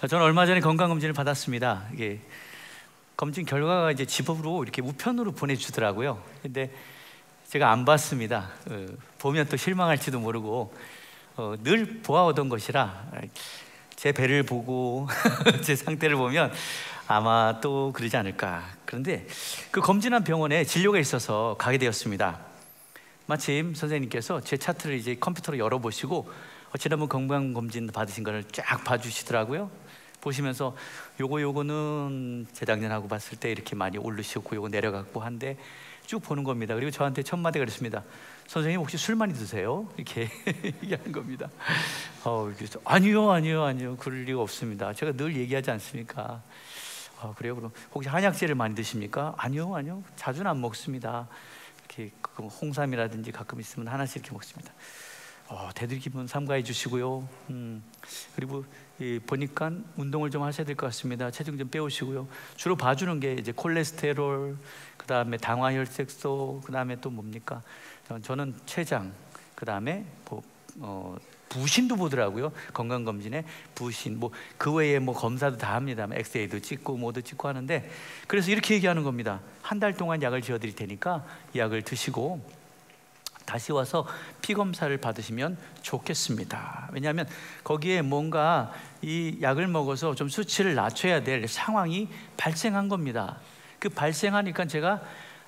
저는 얼마 전에 건강검진을 받았습니다. 이게 검진 결과가 이제 집으로 이렇게 우편으로 보내주더라고요. 근데 제가 안 봤습니다. 보면 또 실망할지도 모르고 늘 보아오던 것이라 제 배를 보고 제 상태를 보면 아마 또 그러지 않을까. 그런데 그 검진한 병원에 진료가 있어서 가게 되었습니다. 마침 선생님께서 제 차트를 이제 컴퓨터로 열어보시고 지난번 건강검진 받으신 거를 쫙 봐주시더라고요. 보시면서 요거는 재작년하고 봤을 때 이렇게 많이 오르셨고 요거 내려갔고 한데 쭉 보는 겁니다. 그리고 저한테 첫 마디가 그랬습니다. 선생님 혹시 술 많이 드세요? 이렇게 얘기하는 겁니다. 그래서 아니요 그럴 리가 없습니다. 제가 늘 얘기하지 않습니까? 그래요? 그럼 혹시 한약재를 많이 드십니까? 아니요 자주는 안 먹습니다. 이렇게 홍삼이라든지 가끔 있으면 하나씩 이렇게 먹습니다. 되도록이면 삼가해 주시고요. 그리고 보니까 운동을 좀 하셔야 될 것 같습니다. 체중 좀 빼오시고요. 주로 봐주는 게 이제 콜레스테롤, 그 다음에 당화혈색소, 그 다음에 또 뭡니까? 저는 췌장, 그 다음에 부신도 보더라고요. 건강검진에 부신, 그 외에 검사도 다 합니다. 엑스레이도 찍고 뭐도 찍고 하는데, 그래서 이렇게 얘기하는 겁니다. 한 달 동안 약을 지어드릴 테니까 이 약을 드시고 다시 와서 피 검사를 받으시면 좋겠습니다. 왜냐하면 거기에 뭔가 이 약을 먹어서 좀 수치를 낮춰야 될 상황이 발생한 겁니다. 그 발생하니까 제가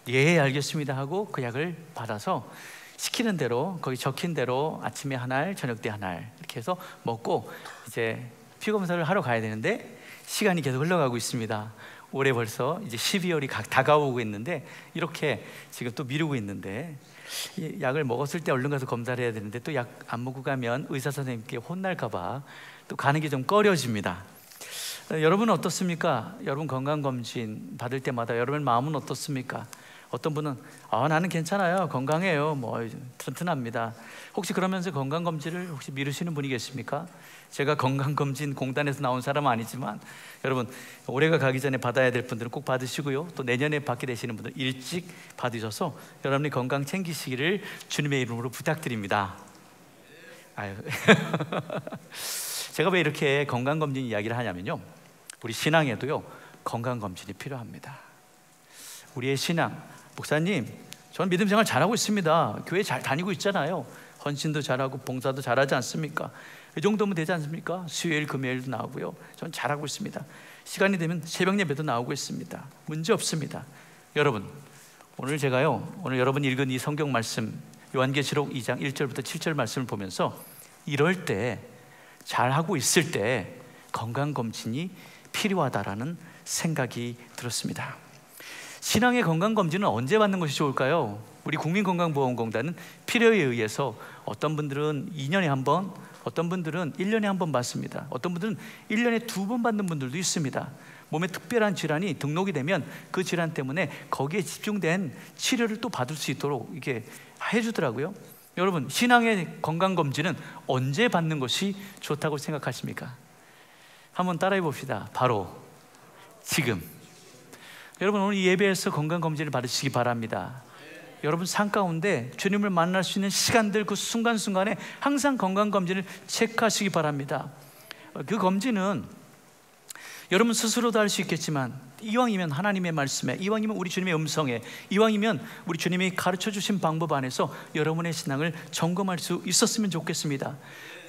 예 알겠습니다 하고 그 약을 받아서 시키는 대로 거기 적힌 대로 아침에 한 알, 저녁 때 한 알 이렇게 해서 먹고 이제 피 검사를 하러 가야 되는데 시간이 계속 흘러가고 있습니다. 올해 벌써 이제 12월이 다가오고 있는데 이렇게 지금 또 미루고 있는데 이 약을 먹었을 때 얼른 가서 검사를 해야 되는데 또 약 안 먹고 가면 의사 선생님께 혼날까봐 또 가는 게 좀 꺼려집니다. 여러분은 어떻습니까? 여러분 건강검진 받을 때마다 여러분 마음은 어떻습니까? 어떤 분은 나는 괜찮아요, 건강해요, 튼튼합니다. 혹시 그러면서 건강검진을 혹시 미루시는 분이 계십니까? 제가 건강검진 공단에서 나온 사람은 아니지만 여러분 올해가 가기 전에 받아야 될 분들은 꼭 받으시고요, 또 내년에 받게 되시는 분들 일찍 받으셔서 여러분이 건강 챙기시기를 주님의 이름으로 부탁드립니다. 제가 왜 이렇게 건강검진 이야기를 하냐면요, 우리 신앙에도요 건강검진이 필요합니다. 우리의 신앙, 목사님 저는 믿음 생활 잘하고 있습니다, 교회 잘 다니고 있잖아요, 헌신도 잘하고 봉사도 잘하지 않습니까? 이 정도면 되지 않습니까? 수요일 금요일도 나오고요, 저는 잘하고 있습니다. 시간이 되면 새벽 예배도 나오고 있습니다. 문제 없습니다. 여러분 오늘 여러분이 읽은 이 성경 말씀 요한계시록 2장 1절부터 7절 말씀을 보면서 이럴 때, 잘하고 있을 때 건강검진이 필요하다라는 생각이 들었습니다. 신앙의 건강검진은 언제 받는 것이 좋을까요? 우리 국민건강보험공단은 필요에 의해서 어떤 분들은 2년에 한 번, 어떤 분들은 1년에 한 번 받습니다. 어떤 분들은 1년에 2번 받는 분들도 있습니다. 몸에 특별한 질환이 등록이 되면 그 질환 때문에 거기에 집중된 치료를 또 받을 수 있도록 이렇게 해주더라고요. 여러분 신앙의 건강검진은 언제 받는 것이 좋다고 생각하십니까? 한번 따라해 봅시다. 바로 지금. 여러분 오늘 이 예배에서 건강검진을 받으시기 바랍니다. 여러분 삶 가운데 주님을 만날 수 있는 시간들, 그 순간순간에 항상 건강검진을 체크하시기 바랍니다. 그 검진은 여러분 스스로도 할 수 있겠지만 이왕이면 하나님의 말씀에, 이왕이면 우리 주님의 음성에, 이왕이면 우리 주님이 가르쳐 주신 방법 안에서 여러분의 신앙을 점검할 수 있었으면 좋겠습니다.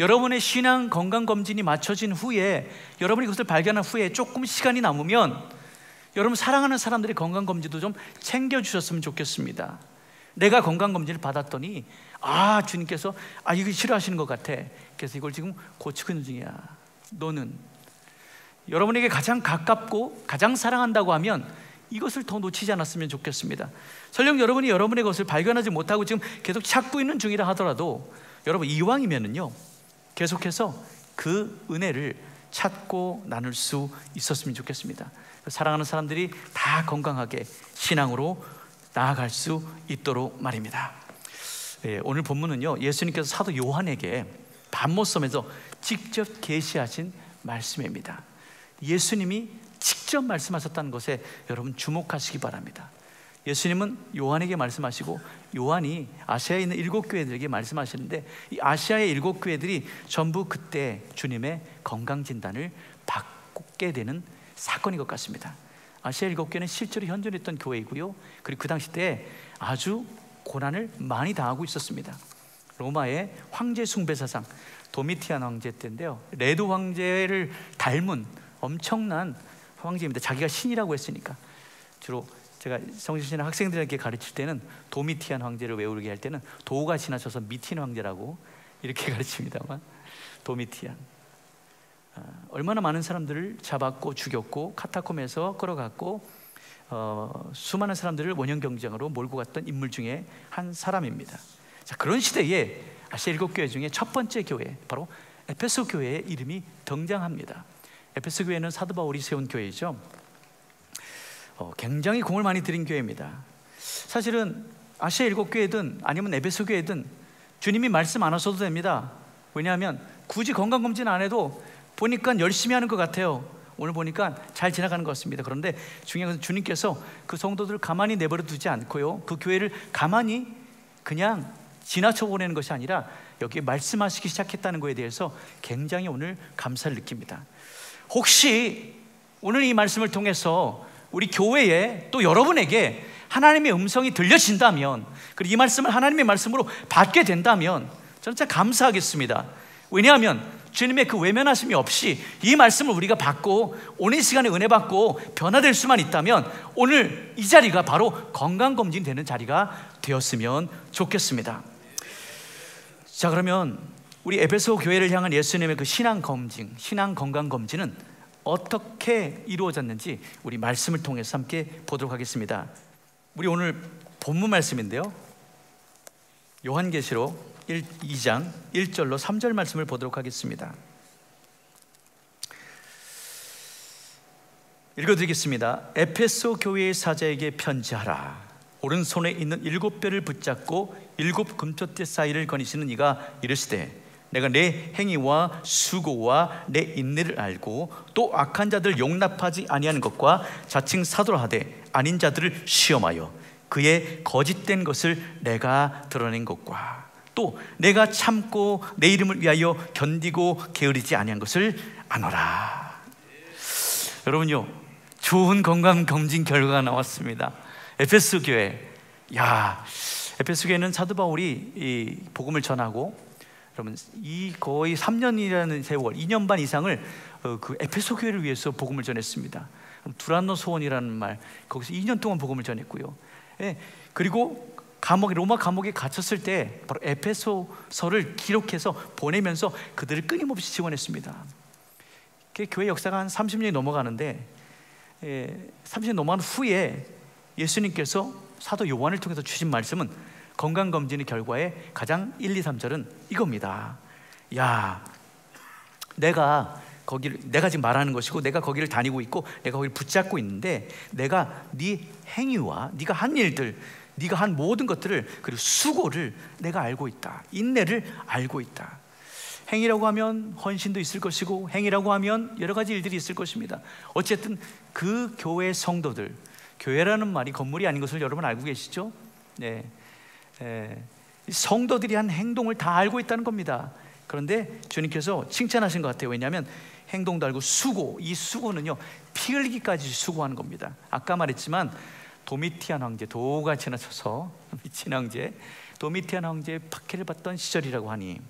여러분의 신앙 건강검진이 마쳐진 후에, 여러분이 그것을 발견한 후에 조금 시간이 남으면 여러분 사랑하는 사람들의 건강검진도 좀 챙겨주셨으면 좋겠습니다. 내가 건강검진을 받았더니 주님께서 이거 싫어하시는 것 같아, 그래서 이걸 지금 고치고 있는 중이야. 너는 여러분에게 가장 가깝고 가장 사랑한다고 하면 이것을 더 놓치지 않았으면 좋겠습니다. 설령 여러분이 여러분의 것을 발견하지 못하고 지금 계속 찾고 있는 중이라 하더라도 여러분 이왕이면은요 계속해서 그 은혜를 찾고 나눌 수 있었으면 좋겠습니다. 사랑하는 사람들이 다 건강하게 신앙으로 나아갈 수 있도록 말입니다. 오늘 본문은요 예수님께서 사도 요한에게 밤모섬에서 직접 계시하신 말씀입니다. 예수님이 직접 말씀하셨다는 것에 여러분 주목하시기 바랍니다. 예수님은 요한에게 말씀하시고 요한이 아시아에 있는 7교회들에게 말씀하시는데 이 아시아의 7교회들이 전부 그때 주님의 건강진단을 받고 받게 되는 사건인 것 같습니다. 아시아 7교회는 실제로 현존했던 교회이고요, 그리고 그 당시 때 아주 고난을 많이 당하고 있었습니다. 로마의 황제 숭배 사상 도미티안 황제 때인데요, 레도 황제를 닮은 엄청난 황제입니다. 자기가 신이라고 했으니까. 주로 제가 성신신학 학생들에게 가르칠 때는 도미티안 황제를 외우게 할 때는 도가 지나쳐서 미틴 황제라고 이렇게 가르칩니다만, 도미티안 얼마나 많은 사람들을 잡았고 죽였고 카타콤에서 끌어갔고 수많은 사람들을 원형 경쟁으로 몰고 갔던 인물 중에 한 사람입니다. 자, 그런 시대에 아시아 7교회 중에 첫 번째 교회, 바로 에베소 교회의 이름이 등장합니다. 에베소 교회는 사도 바울이 세운 교회이죠. 굉장히 공을 많이 들인 교회입니다. 사실은 아시아 7교회든 아니면 에베소 교회든 주님이 말씀 안 하셔도 됩니다. 왜냐하면 굳이 건강검진 안 해도 보니까 열심히 하는 것 같아요. 오늘 보니까 잘 지나가는 것 같습니다. 그런데 중요한 것은 주님께서 그 성도들을 가만히 내버려 두지 않고요, 그 교회를 가만히 그냥 지나쳐 보내는 것이 아니라 여기에 말씀하시기 시작했다는 것에 대해서 굉장히 오늘 감사를 느낍니다. 혹시 오늘 이 말씀을 통해서 우리 교회에 또 여러분에게 하나님의 음성이 들려진다면, 그리고 이 말씀을 하나님의 말씀으로 받게 된다면 저는 참 감사하겠습니다. 왜냐하면 주님의 그 외면하심이 없이 이 말씀을 우리가 받고 오늘 이 시간에 은혜 받고 변화될 수만 있다면 오늘 이 자리가 바로 건강검진 되는 자리가 되었으면 좋겠습니다. 자, 그러면 우리 에베소 교회를 향한 예수님의 그 신앙검진, 신앙건강검진은 어떻게 이루어졌는지 우리 말씀을 통해서 함께 보도록 하겠습니다. 우리 오늘 본문 말씀인데요, 요한계시록 2장 1절로 3절 말씀을 보도록 하겠습니다. 읽어드리겠습니다. 에베소 교회의 사자에게 편지하라. 오른손에 있는 7뼈를 붙잡고 7 금초대 사이를 거니시는 이가 이르시되, 내가 내 행위와 수고와 내 인내를 알고 또 악한 자들 용납하지 아니하는 것과 자칭 사도라 하되 아닌 자들을 시험하여 그의 거짓된 것을 내가 드러낸 것과 또 내가 참고 내 이름을 위하여 견디고 게으르지 아니한 것을 아노라. 여러분요, 좋은 건강검진 결과가 나왔습니다. 에베소 교회, 에베소 교회는 사도 바울이 이 복음을 전하고, 여러분 이 거의 3년이라는 세월, 2년 반 이상을 그 에베소 교회를 위해서 복음을 전했습니다. 두란노 소원이라는 말, 거기서 2년 동안 복음을 전했고요. 그리고 로마 감옥에 갇혔을 때 바로 에베소서를 기록해서 보내면서 그들을 끊임없이 지원했습니다. 교회 역사가 한 30년이 넘어가는데 30년 넘어간 후에 예수님께서 사도 요한을 통해서 주신 말씀은 건강검진의 결과의 가장 1, 2, 3절은 이겁니다. 내가 지금 말하는 것이고 내가 거기를 다니고 있고 내가 거기를 붙잡고 있는데 내가 네 행위와 네가 한 일들, 네가 한 모든 것들을, 그리고 수고를 내가 알고 있다. 인내를 알고 있다. 행위라고 하면 헌신도 있을 것이고 행위라고 하면 여러 가지 일들이 있을 것입니다. 어쨌든 그 교회 성도들, 교회라는 말이 건물이 아닌 것을 여러분 알고 계시죠? 네. 성도들이 한 행동을 다 알고 있다는 겁니다. 그런데 주님께서 칭찬하신 것 같아요. 왜냐하면 행동도 알고 수고, 이 수고는요 피 흘리기까지 수고하는 겁니다. 아까 말했지만 도미티안 황제, 도가 지나쳐서 미친 황제, 도미티안 황제의 박해를 받던 시절이라고 하니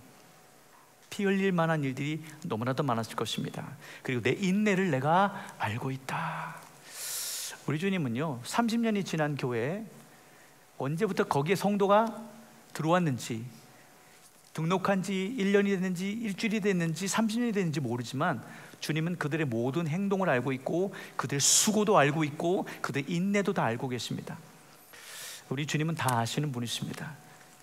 피 흘릴 만한 일들이 너무나도 많았을 것입니다. 그리고 내 인내를 내가 알고 있다. 우리 주님은요 30년이 지난 교회에 언제부터 거기에 성도가 들어왔는지, 등록한 지 1년이 됐는지 일주일이 됐는지 30년이 됐는지 모르지만 주님은 그들의 모든 행동을 알고 있고 그들의 수고도 알고 있고 그들의 인내도 다 알고 계십니다. 우리 주님은 다 아시는 분이십니다.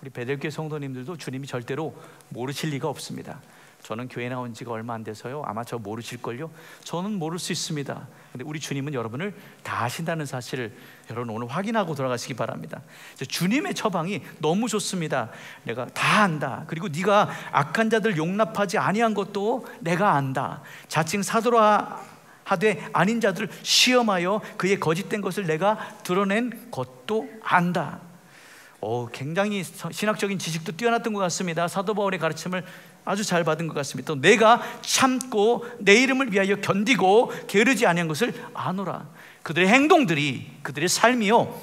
우리 베델교회 성도님들도 주님이 절대로 모르실 리가 없습니다. 저는 교회 나온 지가 얼마 안 돼서요 아마 저 모르실걸요? 저는 모를 수 있습니다. 근데 우리 주님은 여러분을 다 아신다는 사실을 여러분 오늘 확인하고 돌아가시기 바랍니다. 주님의 처방이 너무 좋습니다. 내가 다 안다. 그리고 네가 악한 자들 용납하지 아니한 것도 내가 안다. 자칭 사도라 하되 아닌 자들을 시험하여 그의 거짓된 것을 내가 드러낸 것도 안다. 굉장히 신학적인 지식도 뛰어났던 것 같습니다. 사도 바울의 가르침을 아주 잘 받은 것 같습니다. 또 내가 참고 내 이름을 위하여 견디고 게으르지 아니한 것을 아노라. 그들의 행동들이, 그들의 삶이요,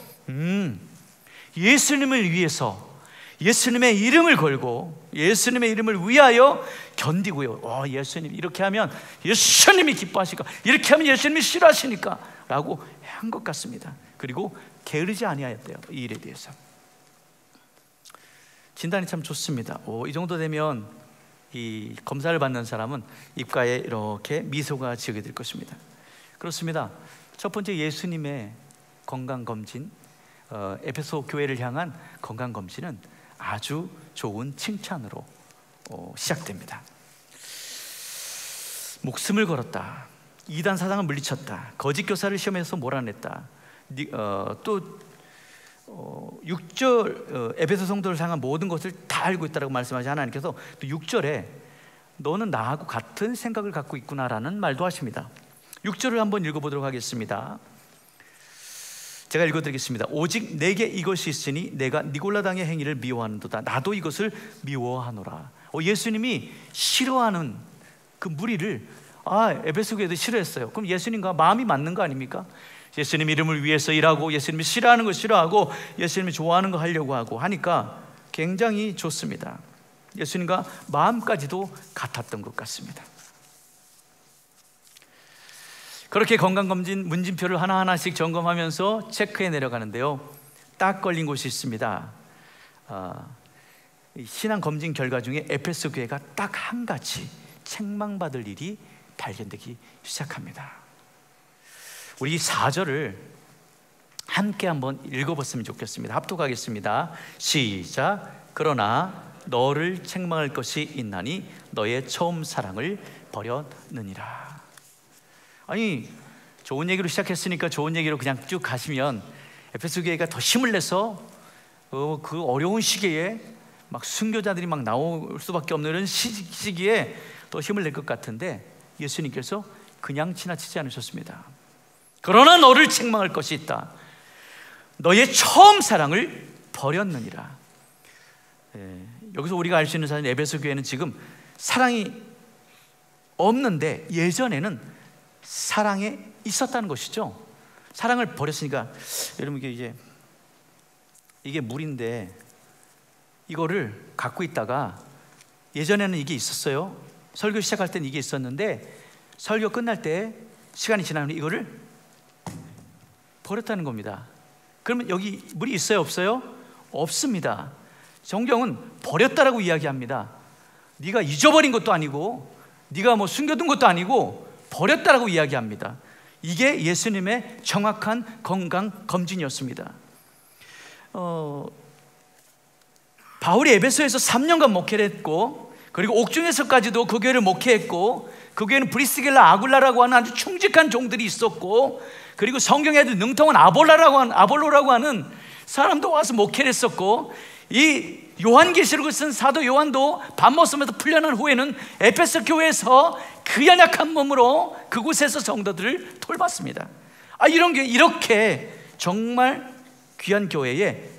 예수님을 위해서, 예수님의 이름을 걸고 예수님의 이름을 위하여 견디고요. 예수님 이렇게 하면 예수님이 기뻐하시니까, 이렇게 하면 예수님이 싫어하시니까 라고 한 것 같습니다. 그리고 게으르지 아니하였대요. 이 일에 대해서. 진단이 참 좋습니다. 이 정도 되면 이 검사를 받는 사람은 입가에 이렇게 미소가 지어게 될 것입니다. 그렇습니다. 첫 번째, 예수님의 건강검진, 에베소 교회를 향한 건강검진은 아주 좋은 칭찬으로 시작됩니다. 목숨을 걸었다, 이단 사상을 물리쳤다, 거짓 교사를 시험에서 몰아냈다. 또 6절 에베소 성도를 향한 모든 것을 다 알고 있다고 말씀하신 하나님께서 또 6절에 너는 나하고 같은 생각을 갖고 있구나라는 말도 하십니다. 6절을 한번 읽어보도록 하겠습니다. 제가 읽어드리겠습니다. 오직 내게 이것이 있으니 내가 니골라당의 행위를 미워하는도다. 나도 이것을 미워하노라. 예수님이 싫어하는 그 무리를 에베소 교회도 싫어했어요. 그럼 예수님과 마음이 맞는 거 아닙니까? 예수님 이름을 위해서 일하고 예수님이 싫어하는 거 싫어하고 예수님이 좋아하는 거 하려고 하고 하니까 굉장히 좋습니다. 예수님과 마음까지도 같았던 것 같습니다. 그렇게 건강검진 문진표를 하나하나씩 점검하면서 체크해 내려가는데요, 딱 걸린 곳이 있습니다. 신앙검진 결과 중에 에베소 교회가 딱 한 가지 책망받을 일이 발견되기 시작합니다. 우리 4절을 함께 한번 읽어봤으면 좋겠습니다. 합독하겠습니다. 시작. 그러나 너를 책망할 것이 있나니 너의 처음 사랑을 버렸느니라. 아니, 좋은 얘기로 시작했으니까 좋은 얘기로 그냥 쭉 가시면 에베소 교회가 더 힘을 내서 그 어려운 시기에 막 순교자들이 막 나올 수밖에 없는 이런 시기에 더 힘을 낼 것 같은데 예수님께서 그냥 지나치지 않으셨습니다. 그러나 너를 책망할 것이 있다. 너의 처음 사랑을 버렸느니라. 여기서 우리가 알 수 있는 사실, 에베소 교회는 지금 사랑이 없는데 예전에는 사랑에 있었다는 것이죠. 사랑을 버렸으니까, 여러분 이게 물인데 이거를 갖고 있다가 예전에는 이게 있었어요. 설교 시작할 때는 이게 있었는데 설교 끝날 때 시간이 지나면 이거를 버렸다는 겁니다. 그러면 여기 물이 있어요, 없어요? 없습니다. 성경은 버렸다라고 이야기합니다. 네가 잊어버린 것도 아니고 네가 뭐 숨겨둔 것도 아니고 버렸다라고 이야기합니다. 이게 예수님의 정확한 건강 검진이었습니다. 바울이 에베소에서 3년간 목회를 했고, 그리고 옥중에서까지도 그 교회를 목회했고, 그 교회는 브리스길라 아굴라라고 하는 아주 충직한 종들이 있었고, 그리고 성경에 아주 능통한 아볼로라고 하는 사람도 와서 목회를 했었고, 이 요한계시록을 쓴 사도 요한도 밥 먹으면서 풀려난 후에는 에베소 교회에서 그 연약한 몸으로 그곳에서 성도들을 돌봤습니다. 이런 게 이렇게 정말 귀한 교회의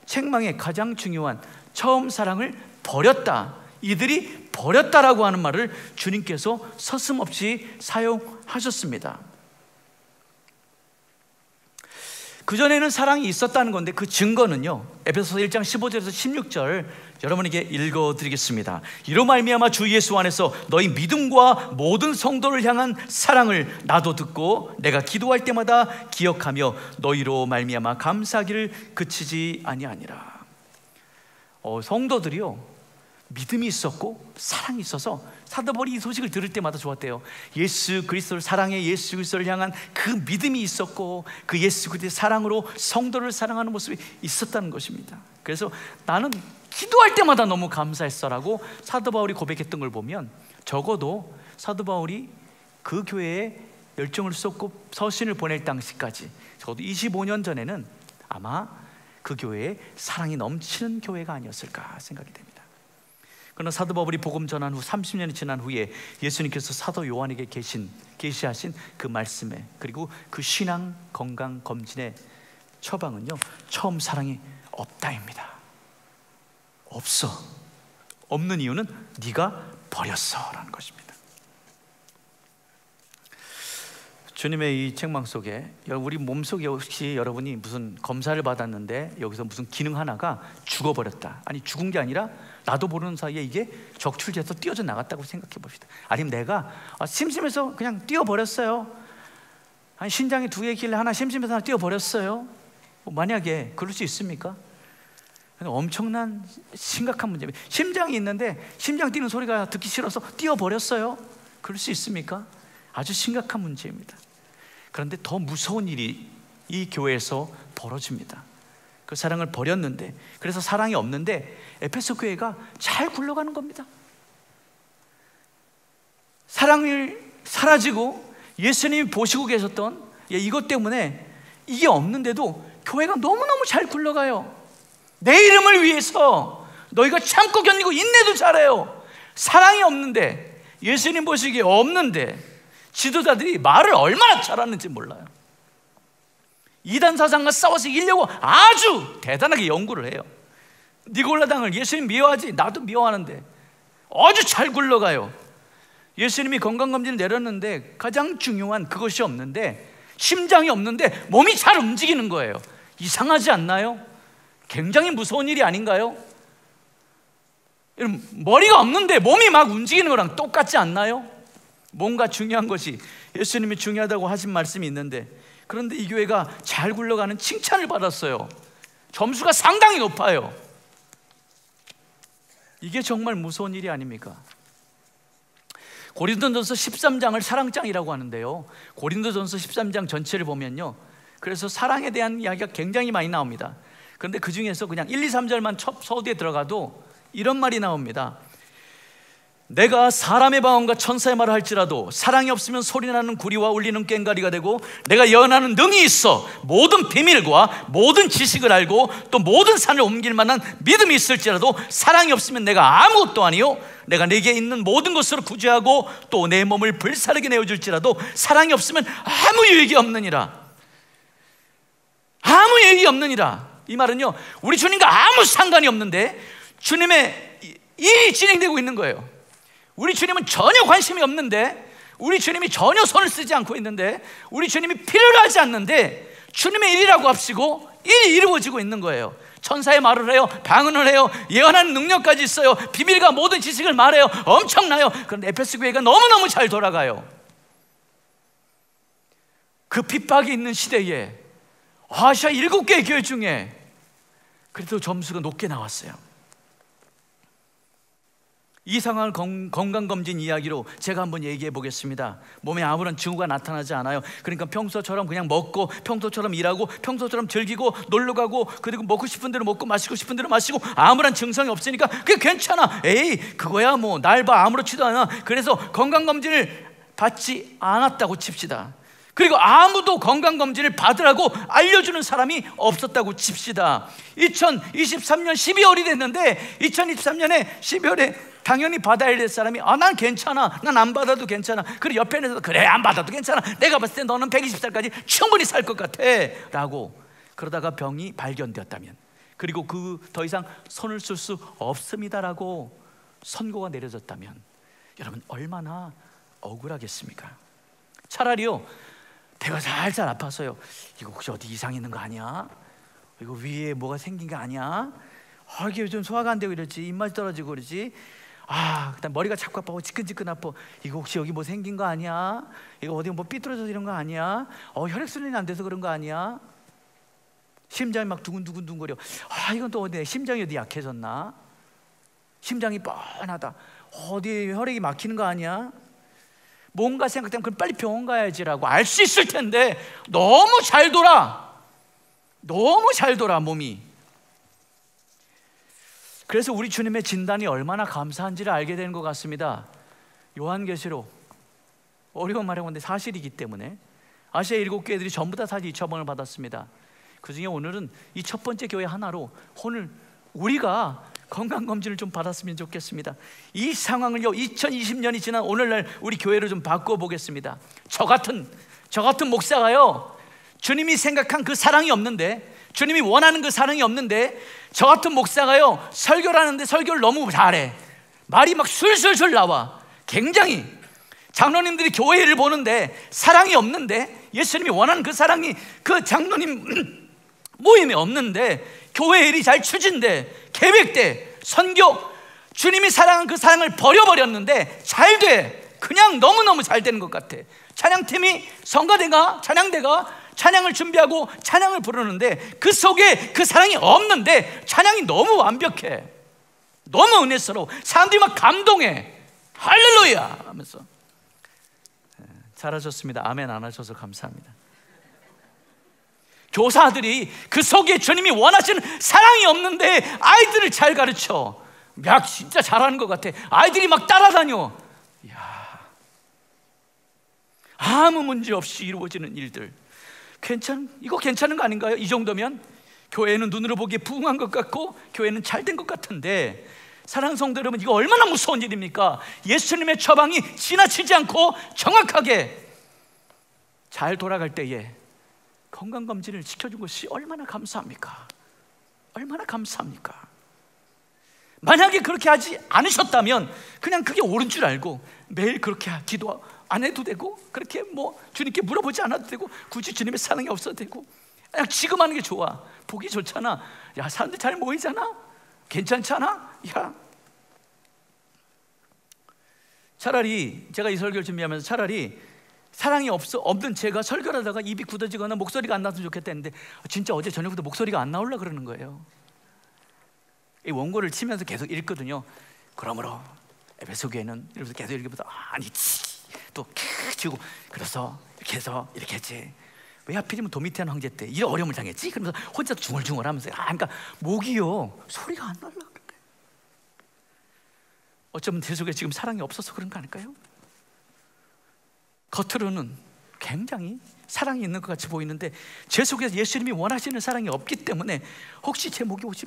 책망의 가장 중요한 처음 사랑을 버렸다, 이들이 버렸다라고 하는 말을 주님께서 서슴없이 사용하셨습니다. 그전에는 사랑이 있었다는 건데 그 증거는요, 에베소서 1장 15절에서 16절 여러분에게 읽어드리겠습니다. 이로 말미암아 주 예수 안에서 너희 믿음과 모든 성도를 향한 사랑을 나도 듣고 내가 기도할 때마다 기억하며 너희로 말미암아 감사하기를 그치지 아니하니라. 성도들이요, 믿음이 있었고 사랑이 있어서 사도 바울이 이 소식을 들을 때마다 좋았대요. 예수 그리스도를 사랑해 예수 그리스도를 향한 그 믿음이 있었고 그 예수 그리스도의 사랑으로 성도를 사랑하는 모습이 있었다는 것입니다. 그래서 나는 기도할 때마다 너무 감사했어라고 사도 바울이 고백했던 걸 보면, 적어도 사도 바울이 그 교회에 열정을 쏟고 서신을 보낼 당시까지 적어도 25년 전에는 아마 그 교회에 사랑이 넘치는 교회가 아니었을까 생각이 됩니다. 그러나 사도 바울이 복음 전한 후 30년이 지난 후에 예수님께서 사도 요한에게 계시하신 그 말씀에, 그리고 그 신앙 건강 검진의 처방은요, 처음 사랑이 없다입니다. 없는 이유는 네가 버렸어라는 것입니다. 주님의 이 책망 속에 우리 몸속에 혹시 여러분이 무슨 검사를 받았는데 여기서 무슨 기능 하나가 죽어버렸다, 아니 죽은 게 아니라 나도 모르는 사이에 이게 적출돼서 뛰어져 나갔다고 생각해 봅시다. 아니면 내가 심심해서 그냥 뛰어버렸어요. 아니 신장이 두 개 있길래 하나 심심해서 하나 뛰어버렸어요. 만약에 그럴 수 있습니까? 엄청난 심각한 문제입니다. 심장이 있는데 심장 뛰는 소리가 듣기 싫어서 뛰어버렸어요. 그럴 수 있습니까? 아주 심각한 문제입니다. 그런데 더 무서운 일이 이 교회에서 벌어집니다. 그 사랑을 버렸는데, 그래서 사랑이 없는데 에베소 교회가 잘 굴러가는 겁니다. 사랑이 사라지고 예수님이 보시고 계셨던 이것 때문에 이게 없는데도 교회가 너무너무 잘 굴러가요. 내 이름을 위해서 너희가 참고 견디고 인내도 잘해요. 사랑이 없는데, 예수님 보시기에 없는데 지도자들이 말을 얼마나 잘하는지 몰라요. 이단 사상과 싸워서 이기려고 아주 대단하게 연구를 해요. 니골라당을 예수님 미워하지, 나도 미워하는데 아주 잘 굴러가요. 예수님이 건강검진을 내렸는데 가장 중요한 그것이 없는데, 심장이 없는데 몸이 잘 움직이는 거예요. 이상하지 않나요? 굉장히 무서운 일이 아닌가요? 여러분, 머리가 없는데 몸이 막 움직이는 거랑 똑같지 않나요? 뭔가 중요한 것이, 예수님이 중요하다고 하신 말씀이 있는데, 그런데 이 교회가 잘 굴러가는 칭찬을 받았어요. 점수가 상당히 높아요. 이게 정말 무서운 일이 아닙니까? 고린도전서 13장을 사랑장이라고 하는데요, 고린도전서 13장 전체를 보면요, 그래서 사랑에 대한 이야기가 굉장히 많이 나옵니다. 그런데 그 중에서 그냥 1, 2, 3절만 서두에 들어가도 이런 말이 나옵니다. 내가 사람의 방언과 천사의 말을 할지라도 사랑이 없으면 소리나는 구리와 울리는 꽹과리가 되고, 내가 예언하는 능이 있어 모든 비밀과 모든 지식을 알고 또 모든 산을 옮길 만한 믿음이 있을지라도 사랑이 없으면 내가 아무것도 아니요, 내가 내게 있는 모든 것으로 구제하고 또 내 몸을 불사르게 내어줄지라도 사랑이 없으면 아무 유익이 없느니라. 아무 유익이 없느니라. 이 말은요, 우리 주님과 아무 상관이 없는데 주님의 일이 진행되고 있는 거예요. 우리 주님은 전혀 관심이 없는데, 우리 주님이 전혀 손을 쓰지 않고 있는데, 우리 주님이 필요로 하지 않는데 주님의 일이라고 합시고 일이 이루어지고 있는 거예요. 천사의 말을 해요, 방언을 해요, 예언하는 능력까지 있어요, 비밀과 모든 지식을 말해요. 엄청나요. 그런데 에베소 교회가 너무너무 잘 돌아가요. 그 핍박이 있는 시대에 아시아 7개의 교회 중에 그래도 점수가 높게 나왔어요. 이 상황을 건강검진 이야기로 제가 한번 얘기해 보겠습니다. 몸에 아무런 징후가 나타나지 않아요. 그러니까 평소처럼 그냥 먹고, 평소처럼 일하고, 평소처럼 즐기고 놀러가고, 그리고 먹고 싶은 대로 먹고 마시고 싶은 대로 마시고 아무런 증상이 없으니까 그게 괜찮아. 에이 그거야 뭐 날 봐 아무렇지도 않아. 그래서 건강검진을 받지 않았다고 칩시다. 그리고 아무도 건강검진을 받으라고 알려주는 사람이 없었다고 칩시다. 2023년 12월이 됐는데 2023년에 12월에 당연히 받아야 될 사람이 난 괜찮아, 난 안 받아도 괜찮아. 그리고 옆에 있는 사람도 그래 안 받아도 괜찮아, 내가 봤을 때 너는 120살까지 충분히 살 것 같아 라고. 그러다가 병이 발견되었다면, 그리고 그 더 이상 손을 쓸 수 없습니다라고 선고가 내려졌다면 여러분 얼마나 억울하겠습니까? 차라리요, 배가 살살 아파서요, 이거 혹시 어디 이상 있는 거 아니야? 이거 위에 뭐가 생긴 거 아니야? 이게 요즘 소화가 안 되고 이러지, 입맛이 떨어지고 그러지, 그다음 머리가 자꾸 아파고 지끈지끈 아파, 이거 혹시 여기 뭐 생긴 거 아니야? 이거 어디 뭐 삐뚤어져서 이런 거 아니야? 혈액순환이 안 돼서 그런 거 아니야? 심장이 막 두근두근거려. 이건 또 어디 심장이 어디 약해졌나? 심장이 뻔하다. 어디 혈액이 막히는 거 아니야? 뭔가 생각되면 그럼 빨리 병원 가야지라고 알 수 있을 텐데 너무 잘 돌아, 너무 잘 돌아 몸이. 그래서 우리 주님의 진단이 얼마나 감사한지를 알게 되는 것 같습니다. 요한계시록, 어려운 말해보는데 사실이기 때문에 아시아 7교회들이 전부 다 사실 이 처방을 받았습니다. 그 중에 오늘은 이 첫 번째 교회 하나로 오늘 우리가 건강검진을 좀 받았으면 좋겠습니다. 이 상황을요, 2020년이 지난 오늘날 우리 교회로 좀 바꿔보겠습니다. 저 같은 목사가요, 주님이 생각한 그 사랑이 없는데, 주님이 원하는 그 사랑이 없는데, 저 같은 목사가요 설교를 하는데 설교를 너무 잘해. 말이 막 술술술 나와. 굉장히 장로님들이 교회 일을 보는데 사랑이 없는데, 예수님이 원하는 그 사랑이 그 장로님 모임에 없는데, 교회 일이 잘 추진돼, 계획돼, 선교, 주님이 사랑한 그 사랑을 버려버렸는데 잘 돼. 그냥 너무너무 잘 되는 것 같아. 찬양팀이, 성가대가, 찬양대가 찬양을 준비하고 찬양을 부르는데 그 속에 그 사랑이 없는데 찬양이 너무 완벽해. 너무 은혜스러워. 사람들이 막 감동해. 할렐루야 하면서. 잘하셨습니다. 아멘 안 하셔서 감사합니다. 교사들이 그 속에 주님이 원하시는 사랑이 없는데 아이들을 잘 가르쳐. 야, 진짜 잘하는 것 같아. 아이들이 막 따라다녀. 야, 아무 문제 없이 이루어지는 일들. 이거 괜찮은 거 아닌가요? 이 정도면 교회는 눈으로 보기에 부흥한 것 같고 교회는 잘 된 것 같은데, 사랑하는 성도 여러분, 이거 얼마나 무서운 일입니까? 예수님의 처방이 지나치지 않고 정확하게 잘 돌아갈 때에 건강검진을 지켜준 것이 얼마나 감사합니까? 얼마나 감사합니까? 만약에 그렇게 하지 않으셨다면 그냥 그게 옳은 줄 알고 매일 그렇게 기도 안 해도 되고, 그렇게 뭐 주님께 물어보지 않아도 되고, 굳이 주님의 사랑이 없어도 되고, 그냥 지금 하는 게 좋아. 보기 좋잖아. 야, 사람들 잘 모이잖아. 괜찮잖아. 야, 차라리 제가 이 설교를 준비하면서 차라리 사랑이 없는 제가 설교를 하다가 입이 굳어지거나 목소리가 안 나왔으면 좋겠다 했는데, 진짜 어제 저녁부터 목소리가 안 나오려고 그러는 거예요. 이 원고를 치면서 계속 읽거든요. 그러므로 에베소 교회는 이러면서 계속 읽으면서 아니지 또 치고, 그래서 이렇게 해서 이렇게 했지. 왜 하필이면 도미티안 황제 때 이런 어려움을 당했지? 그러면서 혼자 중얼중얼 하면서 그러니까 목이요 소리가 안 날라 그래. 어쩌면 제 속에 지금 사랑이 없어서 그런 거 아닐까요? 겉으로는 굉장히 사랑이 있는 것 같이 보이는데 제 속에 예수님이 원하시는 사랑이 없기 때문에 혹시 제 목이 혹시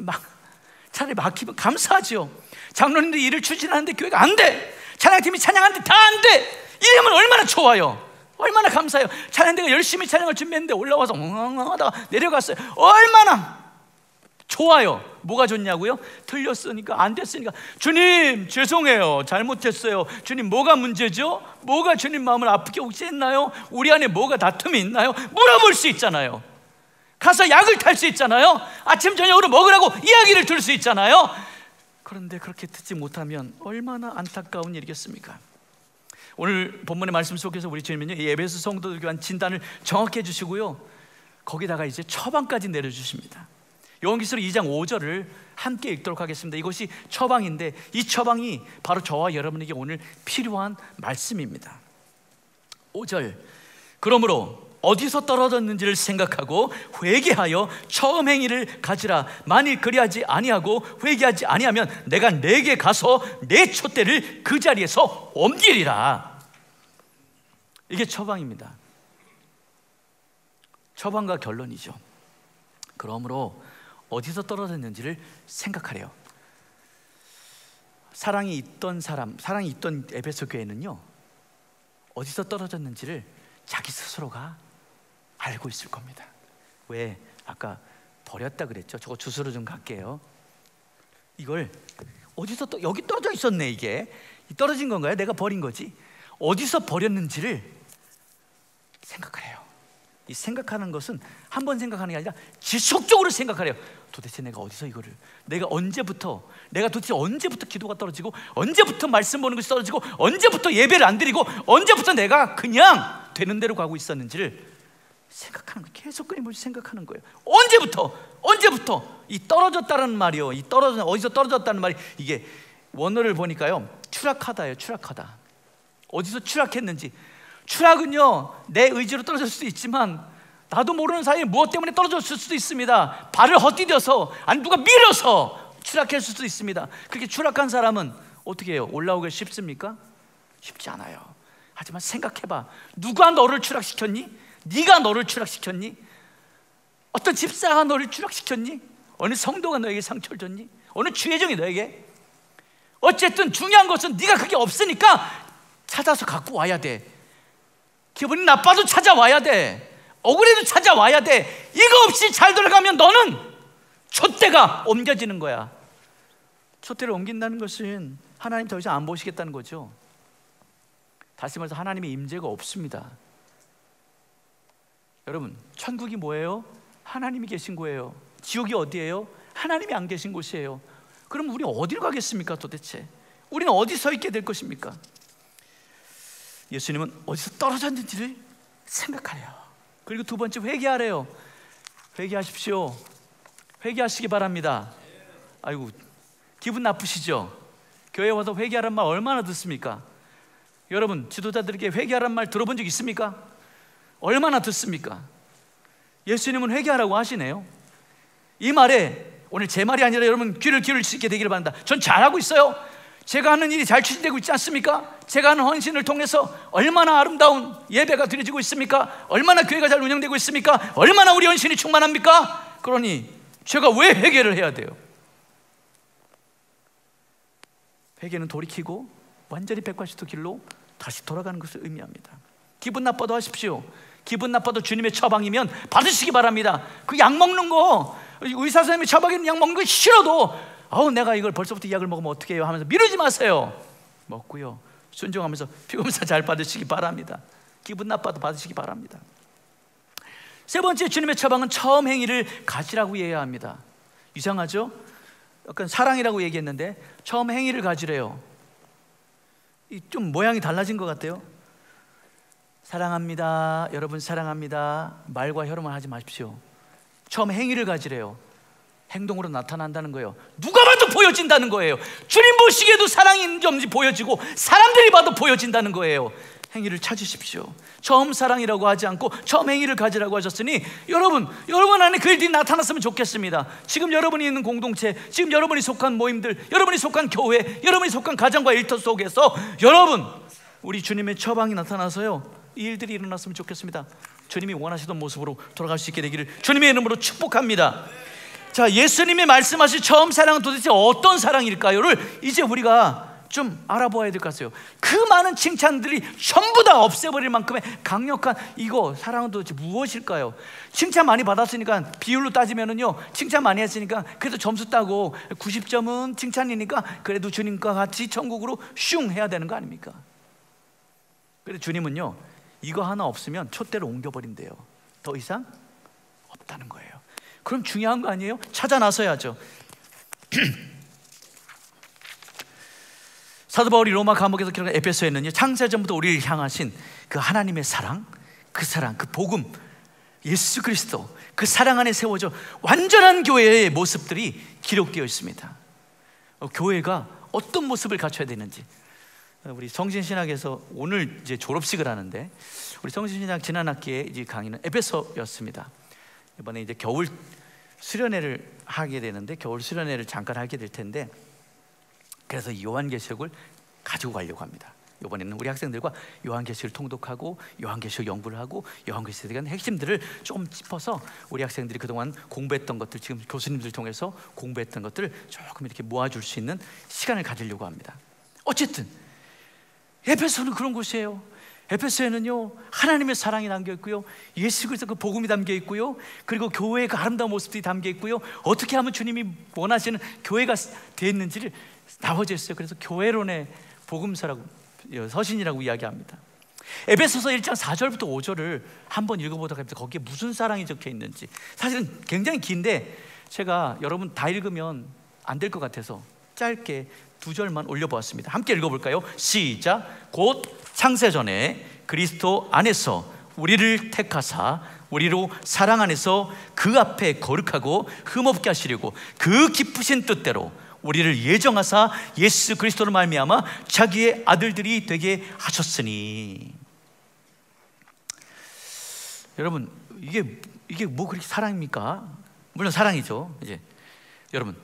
차라리 막히면 감사하죠. 장로님들이 일을 추진하는데 교회가 안 돼, 찬양팀이 찬양하는데 다 안 돼, 이러면 얼마나 좋아요. 얼마나 감사해요. 찬양대가 열심히 찬양을 준비했는데 올라와서 하다가 내려갔어요. 얼마나 좋아요. 뭐가 좋냐고요? 틀렸으니까, 안 됐으니까, 주님 죄송해요, 잘못했어요. 주님 뭐가 문제죠? 뭐가 주님 마음을 아프게 혹시 했나요? 우리 안에 뭐가 다툼이 있나요? 물어볼 수 있잖아요. 가서 약을 탈 수 있잖아요. 아침 저녁으로 먹으라고 이야기를 들을 수 있잖아요. 그런데 그렇게 듣지 못하면 얼마나 안타까운 일이겠습니까? 오늘 본문의 말씀 속에서 우리 주님은요, 이 에베소 성도들 교한 진단을 정확히 해주시고요, 거기다가 이제 처방까지 내려주십니다. 요한계시록 2장 5절을 함께 읽도록 하겠습니다. 이것이 처방인데 이 처방이 바로 저와 여러분에게 오늘 필요한 말씀입니다. 5절, 그러므로 어디서 떨어졌는지를 생각하고 회개하여 처음 행위를 가지라. 만일 그리하지 아니하고 회개하지 아니하면 내가 내게 가서 내 촛대를 그 자리에서 옮기리라. 이게 처방입니다. 처방과 결론이죠. 그러므로 어디서 떨어졌는지를 생각하래요. 사랑이 있던 사람, 사랑이 있던 에베소 교회는요, 어디서 떨어졌는지를 자기 스스로가 알고 있을 겁니다. 왜? 아까 버렸다 그랬죠. 저거 주스로 좀 갈게요. 이걸 어디서 여기 떨어져 있었네. 이게 떨어진 건가요? 내가 버린 거지? 어디서 버렸는지를 생각하래요. 이 생각하는 것은 한 번 생각하는 게 아니라 지속적으로 생각하래요. 도대체 내가 어디서 이거를, 내가 도대체 언제부터 기도가 떨어지고, 언제부터 말씀 보는 것이 떨어지고, 언제부터 예배를 안 드리고, 언제부터 내가 그냥 되는 대로 가고 있었는지를 생각하는 거예요. 계속 끊임없이 생각하는 거예요. 언제부터 이 떨어졌다는 말이요, 이 어디서 떨어졌다는 말이, 이게 원어를 보니까요, 추락하다예요. 추락하다. 어디서 추락했는지. 추락은요, 내 의지로 떨어질 수도 있지만 나도 모르는 사이에 무엇 때문에 떨어졌을 수도 있습니다. 발을 헛디뎌서, 아니 누가 밀어서 추락했을 수도 있습니다. 그렇게 추락한 사람은 어떻게 해요? 올라오기 쉽습니까? 쉽지 않아요. 하지만 생각해봐. 누가 너를 추락시켰니? 네가 너를 추락시켰니? 어떤 집사가 너를 추락시켰니? 어느 성도가 너에게 상처를 줬니? 어느 주혜정이 너에게? 어쨌든 중요한 것은 네가 그게 없으니까 찾아서 갖고 와야 돼. 기분이 나빠도 찾아와야 돼. 억울해도 찾아와야 돼. 이거 없이 잘 돌아가면 너는 촛대가 옮겨지는 거야. 촛대를 옮긴다는 것은 하나님 더 이상 안 보시겠다는 거죠. 다시 말해서 하나님의 임재가 없습니다. 여러분, 천국이 뭐예요? 하나님이 계신 거예요. 지옥이 어디예요? 하나님이 안 계신 곳이에요. 그럼 우리 어디로 가겠습니까 도대체? 우리는 어디 서 있게 될 것입니까? 예수님은 어디서 떨어졌는지를 생각하래요. 그리고 두 번째, 회개하래요. 회개하십시오. 회개하시기 바랍니다. 아이고, 기분 나쁘시죠? 교회 와서 회개하란 말 얼마나 듣습니까? 여러분, 지도자들에게 회개하란 말 들어본 적 있습니까? 얼마나 듣습니까? 예수님은 회개하라고 하시네요. 이 말에 오늘 제 말이 아니라 여러분 귀를 기울일 수 있게 되기를 바랍니다. 전 잘하고 있어요. 제가 하는 일이 잘 추진되고 있지 않습니까? 제가 하는 헌신을 통해서 얼마나 아름다운 예배가 드려지고 있습니까? 얼마나 교회가 잘 운영되고 있습니까? 얼마나 우리 헌신이 충만합니까? 그러니 제가 왜 회개를 해야 돼요? 회개는 돌이키고 완전히 180도 길로 다시 돌아가는 것을 의미합니다. 기분 나빠도 하십시오. 기분 나빠도 주님의 처방이면 받으시기 바랍니다. 그 약 먹는 거, 의사 선생님이 처방이는 약 먹는 거 싫어도 내가 이걸 벌써부터 이 약을 먹으면 어떻게 해요 하면서 미루지 마세요. 먹고요, 순종하면서 피검사 잘 받으시기 바랍니다. 기분 나빠도 받으시기 바랍니다. 세 번째, 주님의 처방은 처음 행위를 가지라고 이해해야 합니다. 이상하죠? 약간 사랑이라고 얘기했는데 처음 행위를 가지래요. 좀 모양이 달라진 것 같아요. 사랑합니다, 여러분 사랑합니다, 말과 혀로만 하지 마십시오. 처음 행위를 가지래요. 행동으로 나타난다는 거예요. 누가 봐도 보여진다는 거예요. 주님 보시기에도 사랑인지 보여지고 사람들이 봐도 보여진다는 거예요. 행위를 찾으십시오. 처음 사랑이라고 하지 않고 처음 행위를 가지라고 하셨으니 여러분 안에 그 일들이 나타났으면 좋겠습니다. 지금 여러분이 있는 공동체, 지금 여러분이 속한 모임들, 여러분이 속한 교회, 여러분이 속한 가정과 일터 속에서 여러분, 우리 주님의 처방이 나타나서요, 이 일들이 일어났으면 좋겠습니다. 주님이 원하시던 모습으로 돌아갈 수 있게 되기를 주님의 이름으로 축복합니다. 자, 예수님이 말씀하신 처음 사랑은 도대체 어떤 사랑일까요를 이제 우리가 좀 알아보아야 될 것 같아요. 그 많은 칭찬들이 전부 다 없애버릴 만큼의 강력한 이거 사랑은 도대체 무엇일까요? 칭찬 많이 받았으니까, 비율로 따지면은요, 칭찬 많이 했으니까 그래도 점수 따고 90점은 칭찬이니까 그래도 주님과 같이 천국으로 슝 해야 되는 거 아닙니까? 그래서 주님은요, 이거 하나 없으면 촛대를 옮겨버린대요. 더 이상 없다는 거예요. 그럼 중요한 거 아니에요? 찾아 나서야죠. 사도 바울이 로마 감옥에서 기록한 에베소에는요, 창세전부터 우리를 향하신 그 하나님의 사랑, 그 복음, 예수 그리스도, 그 사랑 안에 세워져 완전한 교회의 모습들이 기록되어 있습니다. 교회가 어떤 모습을 갖춰야 되는지, 우리 성신신학에서 오늘 이제 졸업식을 하는데, 우리 성신신학 지난 학기에 이제 강의는 에베소였습니다. 이번에 이제 겨울 수련회를 하게 되는데, 겨울 수련회를 잠깐 하게 될 텐데, 그래서 요한계시록을 가지고 가려고 합니다. 이번에는 우리 학생들과 요한계시록을 통독하고 요한계시록 연구를 하고 요한계시록에 대한 핵심들을 좀 짚어서 우리 학생들이 그동안 공부했던 것들, 지금 교수님들 통해서 공부했던 것들을 조금 이렇게 모아줄 수 있는 시간을 가지려고 합니다. 어쨌든 에베소는 그런 곳이에요. 에베소에는요, 하나님의 사랑이 담겨 있고요, 예수 그리스도 그 복음이 담겨 있고요, 그리고 교회의 그 아름다운 모습들이 담겨 있고요, 어떻게 하면 주님이 원하시는 교회가 되었는지를 나와져 있어요. 그래서 교회론의 복음서라고, 서신이라고 이야기합니다. 에베소서 1장 4절부터 5절을 한번 읽어보도록 합니다. 거기에 무슨 사랑이 적혀 있는지. 사실은 굉장히 긴데 제가 여러분 다 읽으면 안 될 것 같아서 짧게 2절만 올려보았습니다. 함께 읽어볼까요? 시작. 곧 창세전에 그리스도 안에서 우리를 택하사 우리로 사랑 안에서 그 앞에 거룩하고 흠없게 하시려고 그 기쁘신 뜻대로 우리를 예정하사 예수 그리스도로 말미암아 자기의 아들들이 되게 하셨으니. 여러분, 이게 뭐 그렇게 사랑입니까? 물론 사랑이죠. 이제 여러분,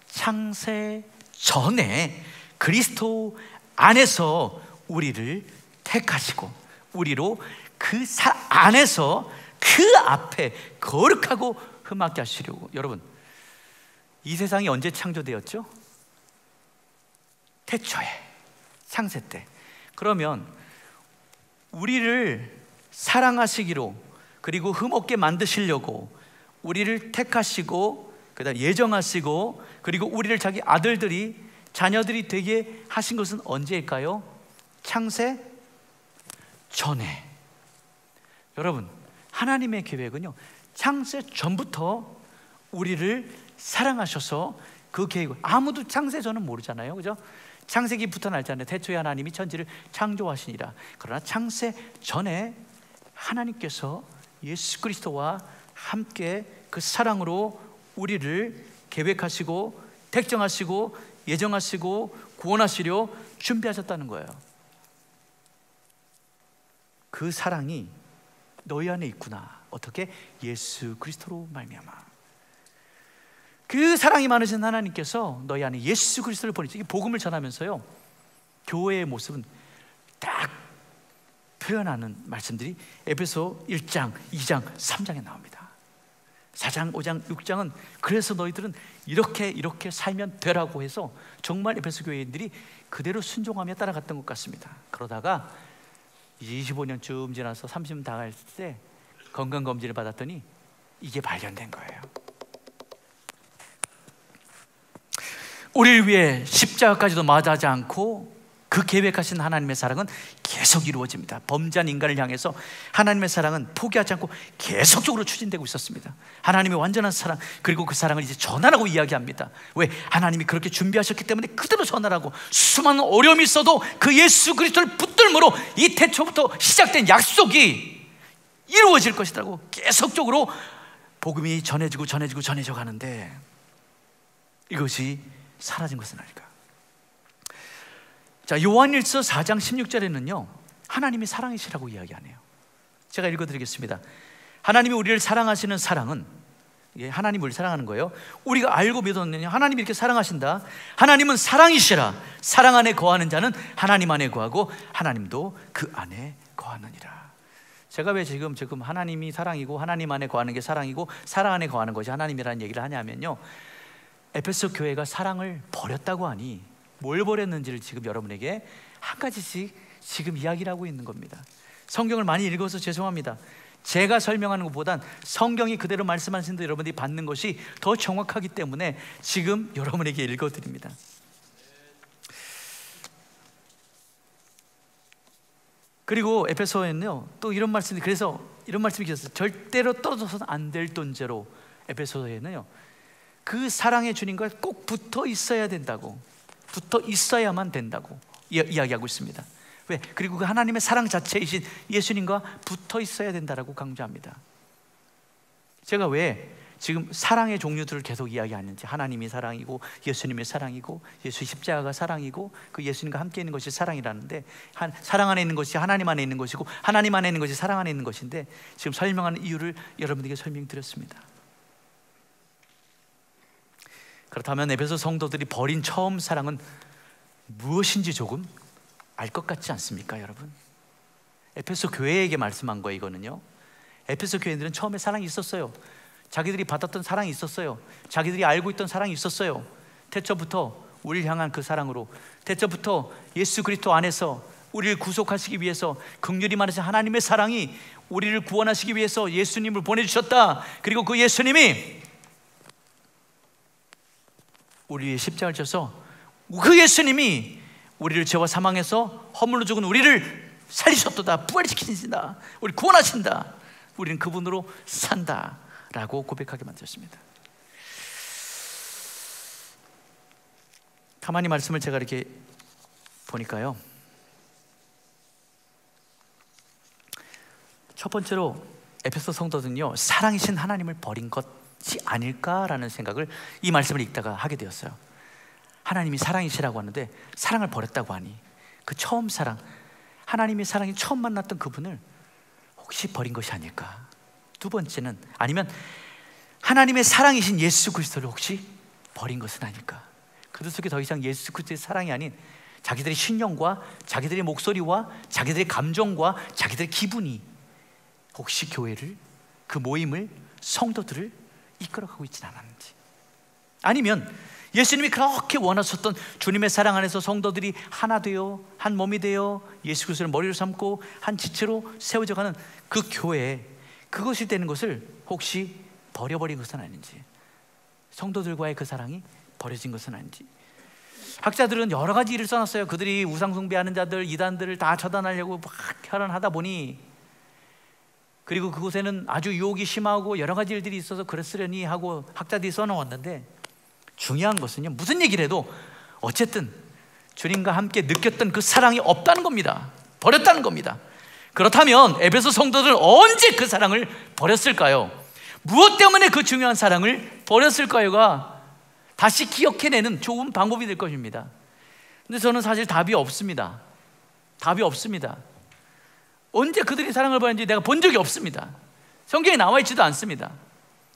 창세 전에 그리스도 안에서 우리를 택하시고 우리로 그 안에서 그 앞에 거룩하고 흠없게 하시려고. 여러분, 이 세상이 언제 창조되었죠? 태초에, 창세 때. 그러면 우리를 사랑하시기로, 그리고 흠없게 만드시려고 우리를 택하시고, 그다음 예정하시고, 그리고 우리를 자기 아들들이 자녀들이 되게 하신 것은 언제일까요? 창세 전에. 여러분, 하나님의 계획은요, 창세 전부터 우리를 사랑하셔서 그 계획을, 아무도 창세 전은 모르잖아요, 그죠? 창세기부터 알잖아요. 태초에 하나님이 천지를 창조하시니라. 그러나 창세 전에 하나님께서 예수 그리스도와 함께 그 사랑으로 우리를 계획하시고 택정하시고 예정하시고 구원하시려 준비하셨다는 거예요. 그 사랑이 너희 안에 있구나. 어떻게? 예수 그리스도로 말미암아. 그 사랑이 많으신 하나님께서 너희 안에 예수 그리스도를 보내시. 이 복음을 전하면서요, 교회의 모습은 딱 표현하는 말씀들이 에베소 1장, 2장, 3장에 나옵니다. 4장, 5장, 6장은 그래서 너희들은 이렇게 살면 되라고 해서 정말 에베소 교회인들이 그대로 순종하며 따라갔던 것 같습니다. 그러다가 25년쯤 지나서 30년 다 갈 때 건강검진을 받았더니 이게 발견된 거예요. 우리를 위해 십자가까지도 마다하지 않고 그 계획하신 하나님의 사랑은 계속 이루어집니다. 범죄한 인간을 향해서 하나님의 사랑은 포기하지 않고 계속적으로 추진되고 있었습니다. 하나님의 완전한 사랑, 그리고 그 사랑을 이제 전하라고 이야기합니다. 왜? 하나님이 그렇게 준비하셨기 때문에 그대로 전하라고. 수많은 어려움이 있어도 그 예수 그리스도를 붙들므로 이 태초부터 시작된 약속이 이루어질 것이라고 계속적으로 복음이 전해져 가는데 이것이 사라진 것은 아닐까. 자, 요한일서 4장 16절에는요 하나님이 사랑이시라고 이야기하네요. 제가 읽어드리겠습니다. 하나님이 우리를 사랑하시는 사랑은, 하나님이 우리를 사랑하는 거예요. 우리가 알고 믿었느냐? 하나님이 이렇게 사랑하신다. 하나님은 사랑이시라. 사랑 안에 거하는 자는 하나님 안에 거하고 하나님도 그 안에 거하느니라. 제가 왜 지금 하나님이 사랑이고 하나님 안에 거하는 게 사랑이고 사랑 안에 거하는 것이 하나님이라는 얘기를 하냐면요, 에베소 교회가 사랑을 버렸다고 하니 뭘 버렸는지를 지금 여러분에게 한 가지씩 지금 이야기를 하고 있는 겁니다. 성경을 많이 읽어서 죄송합니다. 제가 설명하는 것보단 성경이 그대로 말씀하신 대로 여러분들이 받는 것이 더 정확하기 때문에 지금 여러분에게 읽어드립니다. 그리고 에베소에는요 또 이런 말씀이, 그래서 이런 말씀이 있었어요. 절대로 떨어져서는 안 될 존재로 에베소에는요 그 사랑의 주님과 꼭 붙어 있어야 된다고, 붙어 있어야만 된다고 이야기하고 있습니다. 왜? 그리고 그 하나님의 사랑 자체이신 예수님과 붙어 있어야 된다라고 강조합니다. 제가 왜 지금 사랑의 종류들을 계속 이야기하는지, 하나님이 사랑이고 예수님이 사랑이고 예수 십자가가 사랑이고 그 예수님과 함께 있는 것이 사랑이라는데, 사랑 안에 있는 것이 하나님 안에 있는 것이고 하나님 안에 있는 것이 사랑 안에 있는 것인데, 지금 설명하는 이유를 여러분에게 설명드렸습니다. 그렇다면 에베소 성도들이 버린 처음 사랑은 무엇인지 조금 알 것 같지 않습니까, 여러분? 에베소 교회에게 말씀한 거예요. 이거는요, 에베소 교회들은 처음에 사랑이 있었어요. 자기들이 받았던 사랑이 있었어요. 자기들이 알고 있던 사랑이 있었어요. 태초부터 우리를 향한 그 사랑으로, 태초부터 예수 그리스도 안에서 우리를 구속하시기 위해서 긍휼이 많으신 하나님의 사랑이 우리를 구원하시기 위해서 예수님을 보내주셨다. 그리고 그 예수님이 우리 위해 십자가를 져서, 그 예수님이 우리를 죄와 사망에서 허물로 죽은 우리를 살리셨도다, 부활시키신다, 우리 구원하신다, 우리는 그분으로 산다 라고 고백하게 만들었습니다. 가만히 말씀을 제가 이렇게 보니까요, 첫 번째로 에베소 성도들은요 사랑이신 하나님을 버린 것이 아닐까라는 생각을 이 말씀을 읽다가 하게 되었어요. 하나님이 사랑이시라고 하는데 사랑을 버렸다고 하니 그 처음 사랑, 하나님의 사랑이 처음 만났던 그분을 혹시 버린 것이 아닐까. 두 번째는, 아니면 하나님의 사랑이신 예수 그리스도를 혹시 버린 것은 아닐까. 그들 속에 더 이상 예수 그리스도의 사랑이 아닌 자기들의 신념과 자기들의 목소리와 자기들의 감정과 자기들의 기분이 혹시 교회를, 그 모임을, 성도들을 이끌어가고 있지는 않았는지, 아니면 예수님이 그렇게 원하셨던 주님의 사랑 안에서 성도들이 하나 되어 한 몸이 되어 예수 그리스도를 머리로 삼고 한 지체로 세워져가는 그 교회, 그것이 되는 것을 혹시 버려버린 것은 아닌지, 성도들과의 그 사랑이 버려진 것은 아닌지. 학자들은 여러 가지 일을 써놨어요. 그들이 우상 숭배하는 자들, 이단들을 다 처단하려고 막 혈안하다 보니, 그리고 그곳에는 아주 유혹이 심하고 여러 가지 일들이 있어서 그랬으려니 하고 학자들이 써놓았는데, 중요한 것은요, 무슨 얘기를 해도 어쨌든 주님과 함께 느꼈던 그 사랑이 없다는 겁니다. 버렸다는 겁니다. 그렇다면 에베소 성도들은 언제 그 사랑을 버렸을까요? 무엇 때문에 그 중요한 사랑을 버렸을까요가 다시 기억해내는 좋은 방법이 될 것입니다. 근데 저는 사실 답이 없습니다. 답이 없습니다. 언제 그들이 사랑을 버렸는지 내가 본 적이 없습니다. 성경에 나와 있지도 않습니다.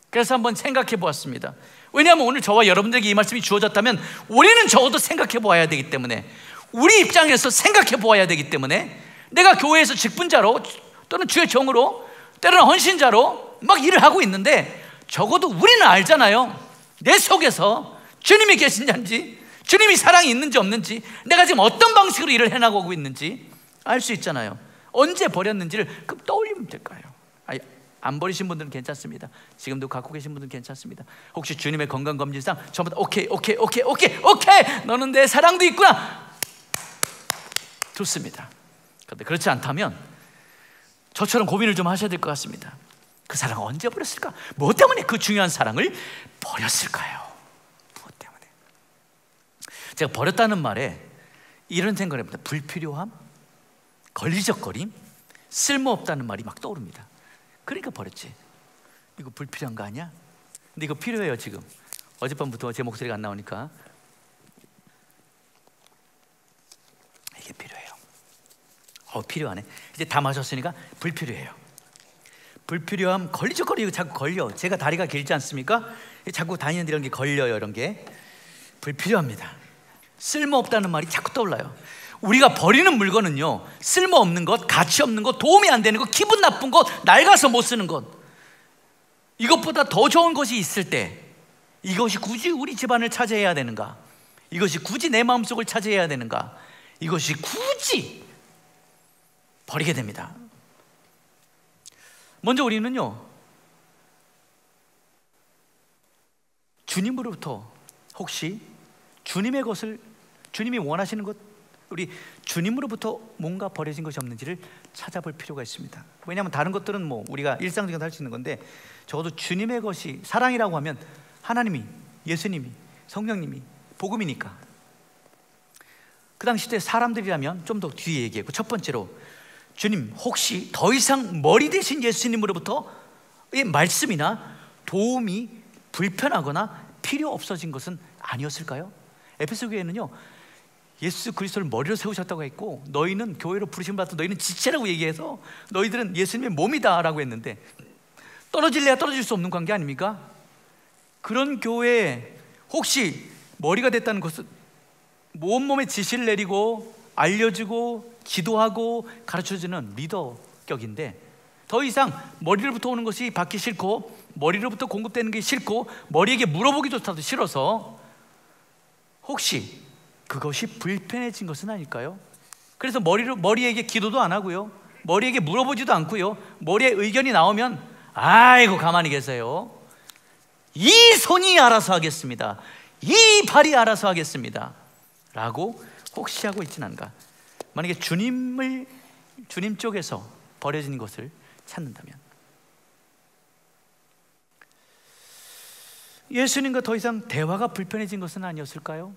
그래서 한번 생각해 보았습니다. 왜냐하면 오늘 저와 여러분들에게 이 말씀이 주어졌다면 우리는 적어도 생각해 보아야 되기 때문에, 우리 입장에서 생각해 보아야 되기 때문에, 내가 교회에서 직분자로 또는 주의 종으로 때로는 헌신자로 막 일을 하고 있는데 적어도 우리는 알잖아요. 내 속에서 주님이 계신지, 주님이 사랑이 있는지 없는지, 내가 지금 어떤 방식으로 일을 해나가고 있는지 알 수 있잖아요. 언제 버렸는지를 그럼 떠올리면 될까요? 안 버리신 분들은 괜찮습니다. 지금도 갖고 계신 분들은 괜찮습니다. 혹시 주님의 건강검진상 전부 다 오케이 너는 내 사랑도 있구나, 좋습니다. 그런데 그렇지 않다면 저처럼 고민을 좀 하셔야 될 것 같습니다. 그 사랑을 언제 버렸을까? 무엇 때문에 그 중요한 사랑을 버렸을까요? 무엇 때문에? 제가 버렸다는 말에 이런 생각을 해봅니다. 불필요함, 걸리적거림, 쓸모없다는 말이 막 떠오릅니다. 그러니까 버렸지. 이거 불필요한 거 아니야? 근데 이거 필요해요. 지금 어젯밤부터 제 목소리가 안 나오니까 이게 필요해요. 필요하네. 이제 다 마셨으니까 불필요해요. 불필요함, 걸리적거리고 자꾸 걸려. 제가 다리가 길지 않습니까? 자꾸 다니는데 이런 게 걸려요. 이런 게 불필요합니다. 쓸모없다는 말이 자꾸 떠올라요. 우리가 버리는 물건은요, 쓸모없는 것, 가치 없는 것, 도움이 안 되는 것, 기분 나쁜 것, 낡아서 못 쓰는 것, 이것보다 더 좋은 것이 있을 때 이것이 굳이 우리 집안을 차지해야 되는가? 이것이 굳이 내 마음속을 차지해야 되는가? 이것이 굳이 버리게 됩니다. 먼저 우리는요, 주님으로부터 혹시 주님의 것을, 주님이 원하시는 것, 우리 주님으로부터 뭔가 버려진 것이 없는지를 찾아볼 필요가 있습니다. 왜냐하면 다른 것들은 뭐 우리가 일상적으로 할 수 있는 건데, 적어도 주님의 것이, 사랑이라고 하면 하나님이, 예수님이, 성령님이, 복음이니까. 그 당시 때 사람들이라면 좀 더 뒤에 얘기했고, 첫 번째로 주님, 혹시 더 이상 머리 대신 예수님으로부터의 말씀이나 도움이 불편하거나 필요 없어진 것은 아니었을까요? 에베소 교회는요, 예수 그리스도를 머리로 세우셨다고 했고, 너희는 교회로 부르심 받은 너희는 지체라고 얘기해서 너희들은 예수님의 몸이다 라고 했는데, 떨어질래야 떨어질 수 없는 관계 아닙니까? 그런 교회에 혹시 머리가 됐다는 것은 온몸에 지시를 내리고 알려주고 기도하고 가르쳐주는 리더 격인데, 더 이상 머리로부터 오는 것이 받기 싫고 머리로부터 공급되는 게 싫고 머리에게 물어보기조차도 싫어서 혹시 그것이 불편해진 것은 아닐까요? 그래서 머리에게 기도도 안 하고요, 머리에게 물어보지도 않고요, 머리에 의견이 나오면 아이고 가만히 계세요, 이 손이 알아서 하겠습니다, 이 발이 알아서 하겠습니다 라고 혹시 하고 있진 않은가? 만약에 주님 쪽에서 버려진 것을 찾는다면, 예수님과 더 이상 대화가 불편해진 것은 아니었을까요?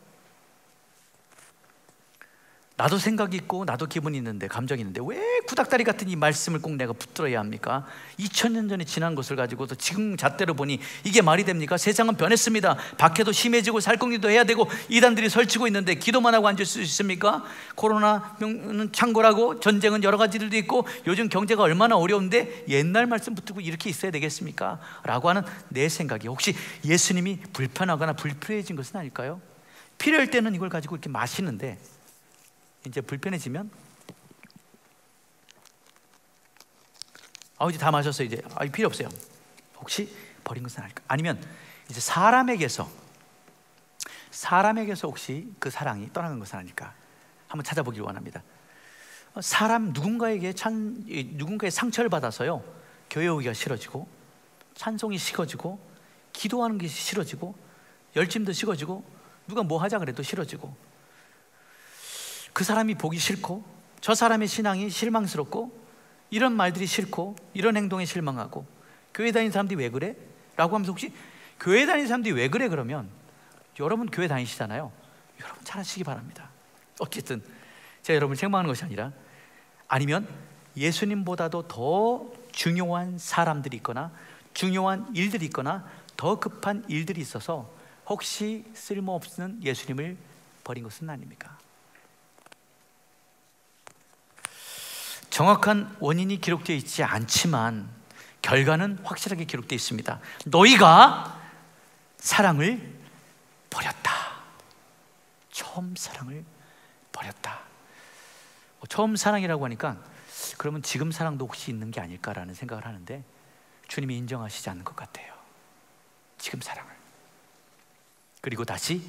나도 생각이 있고 나도 기분이 있는데, 감정이 있는데 왜 구닥다리 같은 이 말씀을 꼭 내가 붙들어야 합니까? 2000년 전에 지난 것을 가지고도 지금 잣대로 보니 이게 말이 됩니까? 세상은 변했습니다. 박해도 심해지고 살궁리도 해야 되고 이단들이 설치고 있는데 기도만 하고 앉을 수 있습니까? 코로나는 창궐하고 전쟁은 여러 가지들도 있고 요즘 경제가 얼마나 어려운데 옛날 말씀 붙들고 이렇게 있어야 되겠습니까? 라고 하는 내 생각이 혹시 예수님이 불편하거나 불필요해진 것은 아닐까요? 필요할 때는 이걸 가지고 이렇게 마시는데 이제 불편해지면 이제 다 마셨어요, 이제 필요 없어요. 혹시 버린 것은 아닐까? 아니면 이제 사람에게서 혹시 그 사랑이 떠나간 것은 아닐까? 한번 찾아보길 원합니다. 누군가의 상처를 받아서요, 교회 오기가 싫어지고 찬송이 식어지고 기도하는 게 싫어지고 열심도 식어지고 누가 뭐 하자 그래도 싫어지고 그 사람이 보기 싫고, 저 사람의 신앙이 실망스럽고, 이런 말들이 싫고, 이런 행동에 실망하고, 교회 다니는 사람들이 왜 그래? 라고 하면서, 혹시 교회 다니는 사람들이 왜 그래? 그러면 여러분 교회 다니시잖아요. 여러분 잘하시기 바랍니다. 어쨌든 제가 여러분을 책망하는 것이 아니라, 아니면 예수님보다도 더 중요한 사람들이 있거나 중요한 일들이 있거나 더 급한 일들이 있어서 혹시 쓸모없는 예수님을 버린 것은 아닙니까? 정확한 원인이 기록되어 있지 않지만 결과는 확실하게 기록되어 있습니다. 너희가 사랑을 버렸다. 처음 사랑을 버렸다. 처음 사랑이라고 하니까 그러면 지금 사랑도 혹시 있는 게 아닐까라는 생각을 하는데, 주님이 인정하시지 않는 것 같아요. 지금 사랑을. 그리고 다시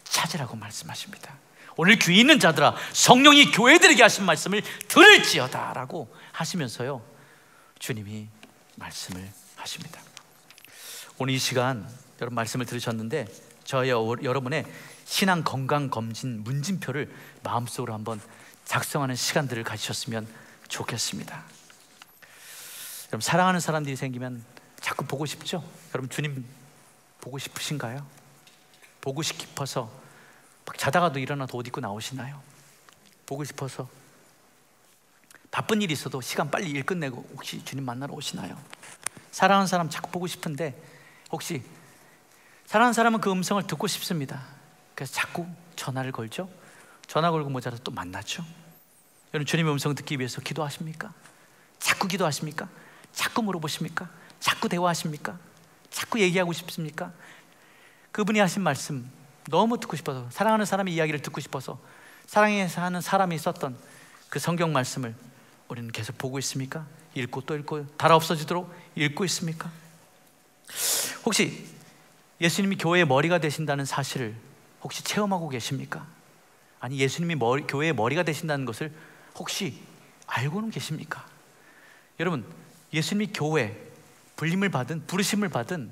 찾으라고 말씀하십니다. 오늘 귀 있는 자들아, 성령이 교회들에게 하신 말씀을 들을지어다 라고 하시면서요, 주님이 말씀을 하십니다. 오늘 이 시간 여러분 말씀을 들으셨는데, 저와 여러분의 신앙 건강 검진 문진표를 마음속으로 한번 작성하는 시간들을 가지셨으면 좋겠습니다. 여러분, 사랑하는 사람들이 생기면 자꾸 보고 싶죠? 여러분, 주님 보고 싶으신가요? 보고 싶어서 막 자다가도 일어나서 옷 입고 나오시나요? 보고 싶어서 바쁜 일이 있어도 시간 빨리 일 끝내고 혹시 주님 만나러 오시나요? 사랑하는 사람 자꾸 보고 싶은데, 혹시 사랑하는 사람은 그 음성을 듣고 싶습니다. 그래서 자꾸 전화를 걸죠? 전화 걸고 모자라서 또 만나죠? 여러분, 주님의 음성을 듣기 위해서 기도하십니까? 자꾸 기도하십니까? 자꾸 물어보십니까? 자꾸 대화하십니까? 자꾸 얘기하고 싶습니까? 그분이 하신 말씀 너무 듣고 싶어서, 사랑하는 사람의 이야기를 듣고 싶어서 사랑해서 하는 사람이 썼던 그 성경 말씀을 우리는 계속 보고 있습니까? 읽고 또 읽고 달아 없어지도록 읽고 있습니까? 혹시 예수님이 교회의 머리가 되신다는 사실을 혹시 체험하고 계십니까? 아니, 예수님이 교회의 머리가 되신다는 것을 혹시 알고는 계십니까? 여러분, 예수님이 교회 부르심을 받은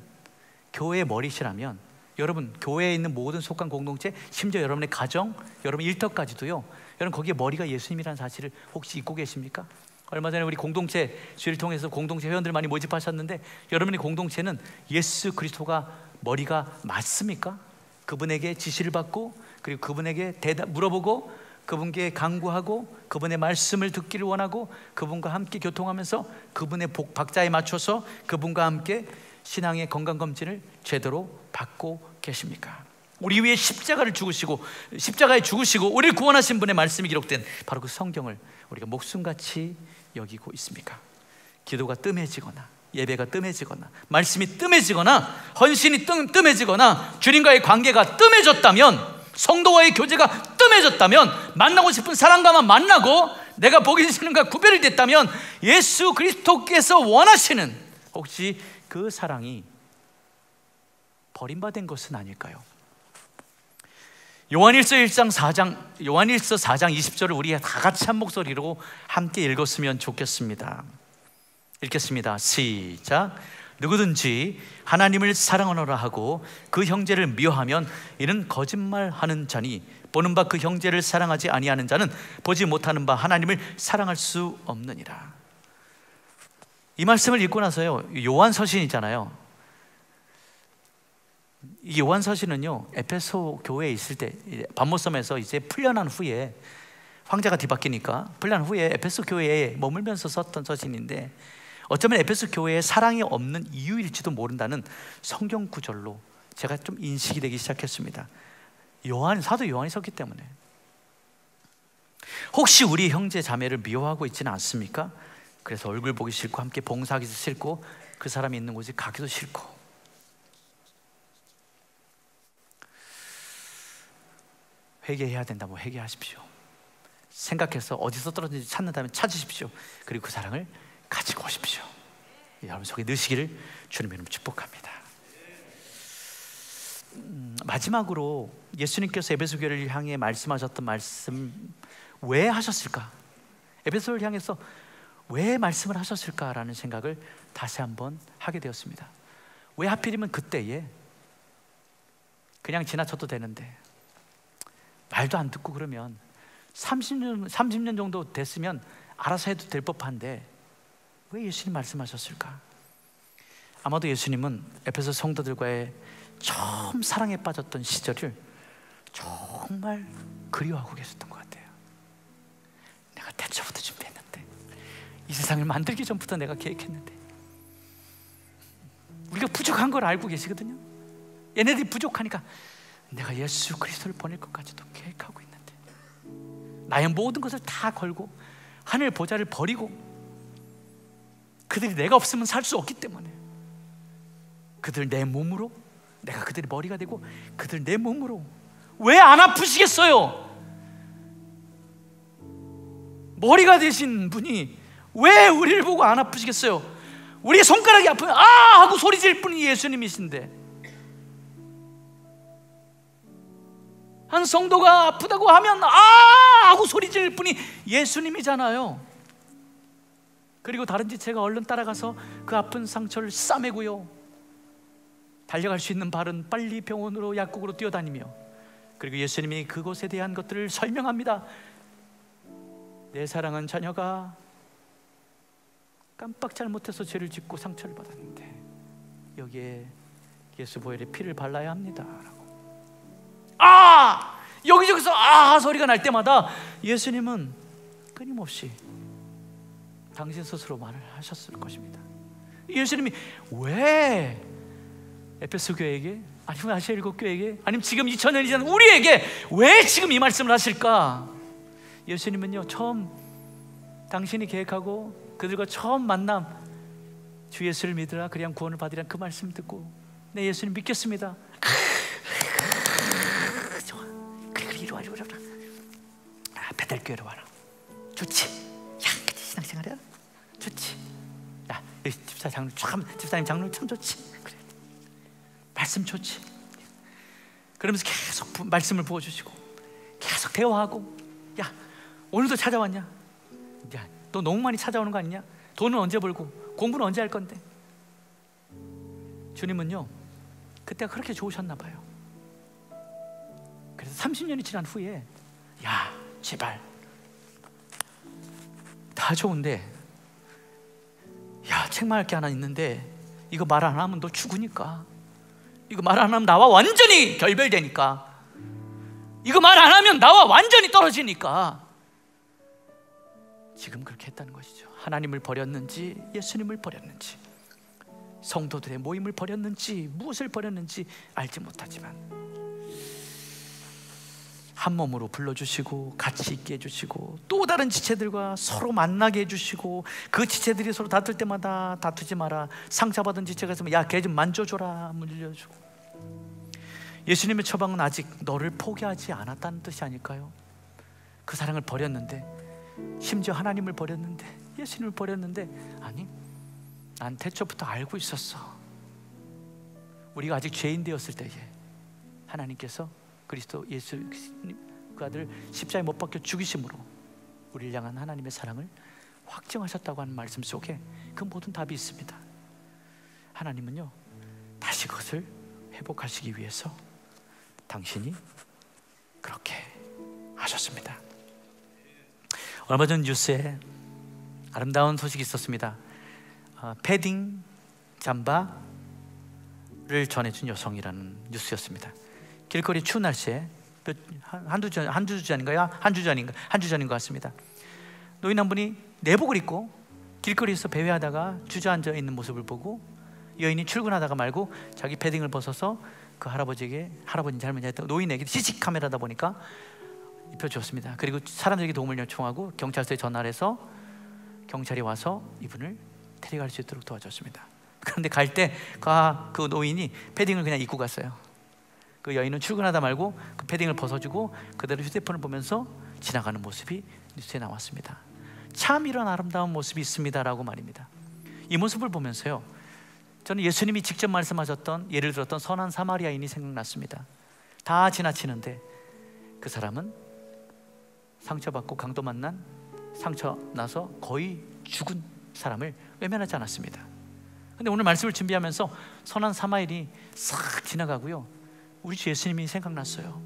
교회의 머리시라면, 여러분 교회에 있는 모든 속한 공동체, 심지어 여러분의 가정, 여러분 일터까지도요, 여러분 거기에 머리가 예수님이라는 사실을 혹시 잊고 계십니까? 얼마 전에 우리 공동체 주일 통해서 공동체 회원들 많이 모집하셨는데, 여러분의 공동체는 예수 그리스도가 머리가 맞습니까? 그분에게 지시를 받고, 그리고 그분에게 물어보고, 그분께 간구하고, 그분의 말씀을 듣기를 원하고, 그분과 함께 교통하면서 그분의 박자에 맞춰서 그분과 함께 신앙의 건강검진을 제대로 받고 계십니까? 우리 위에 십자가에 죽으시고 우리를 구원하신 분의 말씀이 기록된 바로 그 성경을 우리가 목숨같이 여기고 있습니까? 기도가 뜸해지거나, 예배가 뜸해지거나, 말씀이 뜸해지거나, 헌신이 뜸해지거나, 주님과의 관계가 뜸해졌다면, 성도와의 교제가 뜸해졌다면, 만나고 싶은 사람과만 만나고 내가 보기 싫은 것과 구별이 됐다면, 예수 그리스도께서 원하시는 혹시 그 사랑이 버림받은 것은 아닐까요? 요한일서 4장 20절을 우리 다 같이 한 목소리로 함께 읽었으면 좋겠습니다. 읽겠습니다. 시작. 누구든지 하나님을 사랑하노라 하고 그 형제를 미워하면 이는 거짓말하는 자니, 보는 바 그 형제를 사랑하지 아니하는 자는 보지 못하는 바 하나님을 사랑할 수 없느니라. 이 말씀을 읽고 나서요, 요한 서신이잖아요. 이 요한 서신은요, 에베소 교회에 있을 때 반모섬에서 이제 풀려난 후에, 황제가 뒤바뀌니까 풀려난 후에 에베소 교회에 머물면서 썼던 서신인데, 어쩌면 에베소 교회에 사랑이 없는 이유일지도 모른다는 성경 구절로 제가 좀 인식이 되기 시작했습니다. 사도 요한이 썼기 때문에. 혹시 우리 형제 자매를 미워하고 있지는 않습니까? 그래서 얼굴 보기 싫고, 함께 봉사하기도 싫고, 그 사람이 있는 곳에 가기도 싫고. 회개해야 된다면 회개하십시오. 생각해서 어디서 떨어진지 찾는다면 찾으십시오. 그리고 그 사랑을 가지고 오십시오. 여러분 속에 넣으시기를 주님의 이름으로 축복합니다. 마지막으로 예수님께서 에베소 교회를 향해 말씀하셨던 말씀 왜 하셨을까? 에베소를 향해서 왜 말씀을 하셨을까라는 생각을 다시 한번 하게 되었습니다. 왜 하필이면 그때에, 그냥 지나쳐도 되는데 말도 안 듣고 그러면 30년 정도 됐으면 알아서 해도 될 법한데 왜 예수님 말씀하셨을까? 아마도 예수님은 에베소 성도들과의 처음 사랑에 빠졌던 시절을 정말 그리워하고 계셨던 것 같아요. 내가 태초부터 준비했는데, 이 세상을 만들기 전부터 내가 계획했는데, 우리가 부족한 걸 알고 계시거든요. 얘네들이 부족하니까 내가 예수 그리스도를 보낼 것까지도 계획하고 있는데, 나의 모든 것을 다 걸고 하늘 보좌를 버리고, 그들이 내가 없으면 살 수 없기 때문에 그들 내 몸으로, 내가 그들의 머리가 되고 그들 내 몸으로 왜 안 아프시겠어요? 머리가 되신 분이 왜 우리를 보고 안 아프시겠어요? 우리의 손가락이 아프면 아! 하고 소리 질 분이 예수님이신데, 한 성도가 아프다고 하면 아! 하고 소리 질 분이 예수님이잖아요. 그리고 다른 지체가 얼른 따라가서 그 아픈 상처를 싸매고요, 달려갈 수 있는 발은 빨리 병원으로 약국으로 뛰어다니며, 그리고 예수님이 그곳에 대한 것들을 설명합니다. 내 사랑한 자녀가 깜빡 잘못해서 죄를 짓고 상처를 받았는데 여기에 예수 보혈의 피를 발라야 합니다 라고. 아! 여기저기서 아! 소리가 날 때마다 예수님은 끊임없이 당신 스스로 말을 하셨을 것입니다. 예수님이 왜 에베소 교회에게, 아니면 아시아 일곱 교회에게, 아니면 지금 2000년이 지난 우리에게 왜 지금 이 말씀을 하실까? 예수님은요, 처음 당신이 계획하고 그들과 처음 만남, 주 예수를 믿으라 그리한 구원을 받으라, 그 말씀 듣고 네 예수님 믿겠습니다. 좋아, 그래 이리 와, 이리 와라. 아, 배달교회로 와라. 좋지. 야, 같이 신앙생활해라. 좋지. 야, 집사님 장로 참 좋지. 그래, 말씀 좋지. 그러면서 계속 말씀을 부어주시고 계속 대화하고, 야, 오늘도 찾아왔냐? 야, 너 너무 많이 찾아오는 거 아니냐? 돈은 언제 벌고 공부는 언제 할 건데? 주님은요, 그때가 그렇게 좋으셨나 봐요. 그래서 30년이 지난 후에, 야, 제발 다 좋은데, 야, 책망할 게 하나 있는데 이거 말 안 하면 너 죽으니까, 이거 말 안 하면 나와 완전히 결별되니까, 이거 말 안 하면 나와 완전히 떨어지니까. 지금 그렇게 했다는 것이죠. 하나님을 버렸는지 예수님을 버렸는지, 성도들의 모임을 버렸는지 무엇을 버렸는지 알지 못하지만 한 몸으로 불러주시고 같이 있게 해주시고, 또 다른 지체들과 서로 만나게 해주시고, 그 지체들이 서로 다툴 때마다 다투지 마라, 상처받은 지체가 있으면 야, 걔 좀 만져줘라 물려주고. 예수님의 처방은 아직 너를 포기하지 않았다는 뜻이 아닐까요? 그 사랑을 버렸는데, 심지어 하나님을 버렸는데, 예수님을 버렸는데, 아니, 난 태초부터 알고 있었어. 우리가 아직 죄인 되었을 때에 하나님께서 그리스도 예수 그 아들 십자가에 못 박혀 죽이심으로 우리를 향한 하나님의 사랑을 확증하셨다고 하는 말씀 속에 그 모든 답이 있습니다. 하나님은요, 다시 그것을 회복하시기 위해서 당신이 그렇게 하셨습니다. 얼마 전 뉴스에 아름다운 소식이 있었습니다. 패딩 잠바를 전해준 여성이라는 뉴스였습니다. 길거리 추운 날씨에 한 주 전인 것 같습니다. 노인 한 분이 내복을 입고 길거리에서 배회하다가 주저앉아 있는 모습을 보고, 여인이 출근하다가 말고 자기 패딩을 벗어서 그 할아버지에게, 할아버지인지 할머니한테, 노인에게 CC 카메라다 보니까 입혀주었습니다. 그리고 사람들에게 도움을 요청하고 경찰서에 전화를 해서 경찰이 와서 이분을 데려갈 수 있도록 도와줬습니다. 그런데 갈 때 그 노인이 패딩을 그냥 입고 갔어요. 그 여인은 출근하다 말고 그 패딩을 벗어주고 그대로 휴대폰을 보면서 지나가는 모습이 뉴스에 나왔습니다. 참 이런 아름다운 모습이 있습니다라고 말입니다. 이 모습을 보면서요, 저는 예수님이 직접 말씀하셨던, 예를 들었던 선한 사마리아인이 생각났습니다. 다 지나치는데 그 사람은 상처받고 강도 만난, 상처 나서 거의 죽은 사람을 외면하지 않았습니다. 근데 오늘 말씀을 준비하면서 선한 사마리아인이 싹 지나가고요, 우리 주 예수님이 생각났어요.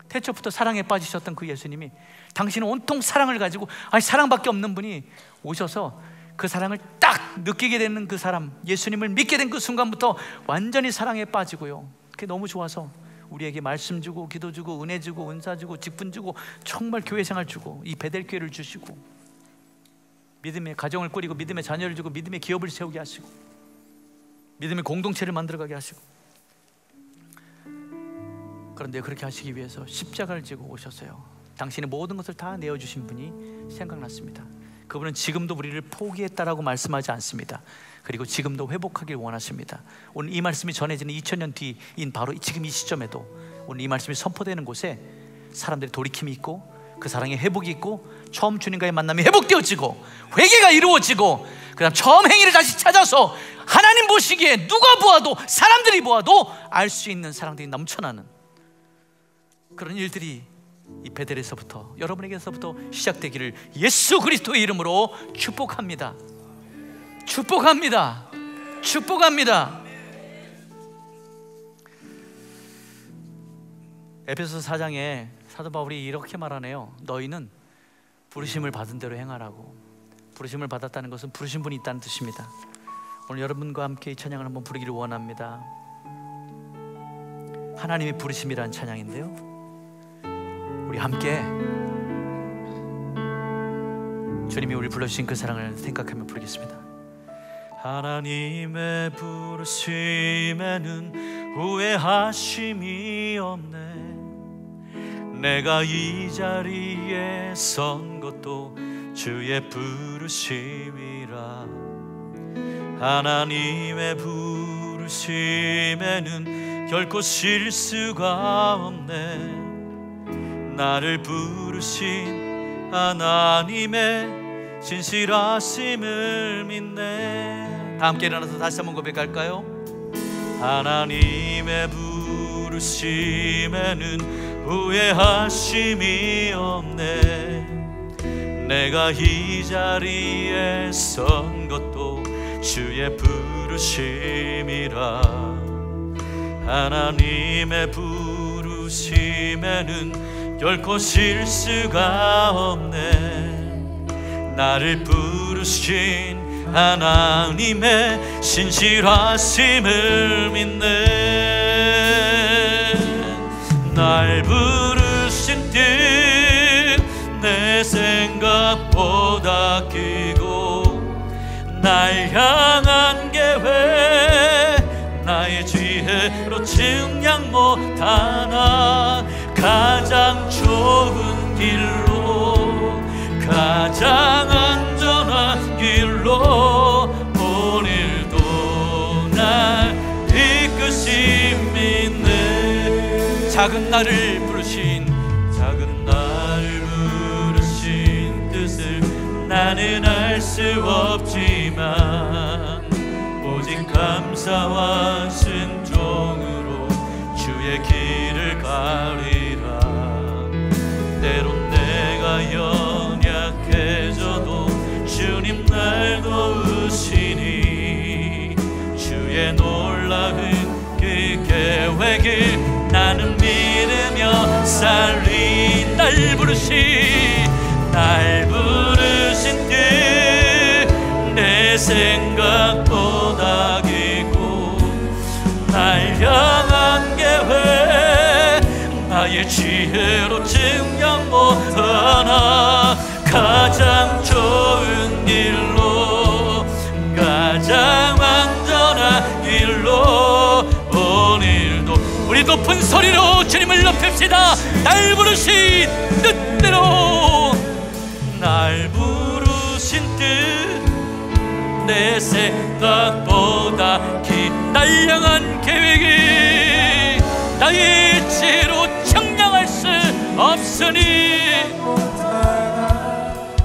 태초부터 사랑에 빠지셨던 그 예수님이 당신은 온통 사랑을 가지고, 아니 사랑밖에 없는 분이 오셔서 그 사랑을 딱 느끼게 되는 그 사람, 예수님을 믿게 된 그 순간부터 완전히 사랑에 빠지고요, 그게 너무 좋아서 우리에게 말씀 주고 기도 주고 은혜 주고 은사 주고 직분 주고 정말 교회 생활 주고 이 베델교회를 주시고 믿음의 가정을 꾸리고 믿음의 자녀를 주고 믿음의 기업을 세우게 하시고 믿음의 공동체를 만들어가게 하시고, 그런데 그렇게 하시기 위해서 십자가를 지고 오셨어요. 당신의 모든 것을 다 내어주신 분이 생각났습니다. 그분은 지금도 우리를 포기했다라고 말씀하지 않습니다. 그리고 지금도 회복하길 원하십니다. 오늘 이 말씀이 전해지는 2000년 뒤인 바로 지금 이 시점에도 오늘 이 말씀이 선포되는 곳에 사람들이 돌이킴이 있고 그 사랑의 회복이 있고 처음 주님과의 만남이 회복되어지고 회개가 이루어지고 그 다음 처음 행위를 다시 찾아서 하나님 보시기에 누가 보아도 사람들이 보아도 알 수 있는 사랑들이 넘쳐나는 그런 일들이 이 베델에서부터 여러분에게서부터 시작되기를 예수 그리스도의 이름으로 축복합니다. 축복합니다. 축복합니다. 에베소서 4장에 사도 바울이 이렇게 말하네요. 너희는 부르심을 받은 대로 행하라고. 부르심을 받았다는 것은 부르신 분이 있다는 뜻입니다. 오늘 여러분과 함께 이 찬양을 한번 부르기를 원합니다. 하나님의 부르심이라는 찬양인데요, 우리 함께 주님이 우리 불러주신 그 사랑을 생각하며 부르겠습니다. 하나님의 부르심에는 후회하심이 없네. 내가 이 자리에 선 것도 주의 부르심이라. 하나님의 부르심에는 결코 실수가 없네. 나를 부르신 하나님의 진실하심을 믿네. 다 함께 일어나서 다시 한번 고백할까요? 하나님의 부르심에는 후회하심이 없네. 내가 이 자리에 선 것도 주의 부르심이라. 하나님의 부르심에는 결코 실수가 없네. 나를 부르신 하나님의 신실하심을 믿네. 날 부르신 뜻 내 생각보다 크고 날 향한 계획 나의 지혜로 증량 못하나. 가장 좋은 길로 가장 안전한 길로 오늘도 날 이끄심 믿네. 작은 나를 부르신 뜻을 나는 알 수 없지만 오직 감사와 순종으로 주의 길을 가리라. 때론 내가 연약해져도 주님 날 도우시니 주의 놀라운 그 계획을 나는 믿으며 살리. 날 부르신 뜻 내 생각보다 깊고 날 향한 계획 나의 지혜로 증명 못하나. 가장 좋은 길로 가장 안전한 길로 오늘도 우리 높은 소리로 주님을 높입시다. 날 부르신 뜻대로. 날 부르신 뜻 내 생각보다 긴 날 향한 계획이 나의 지혜로 청량할 수 없으니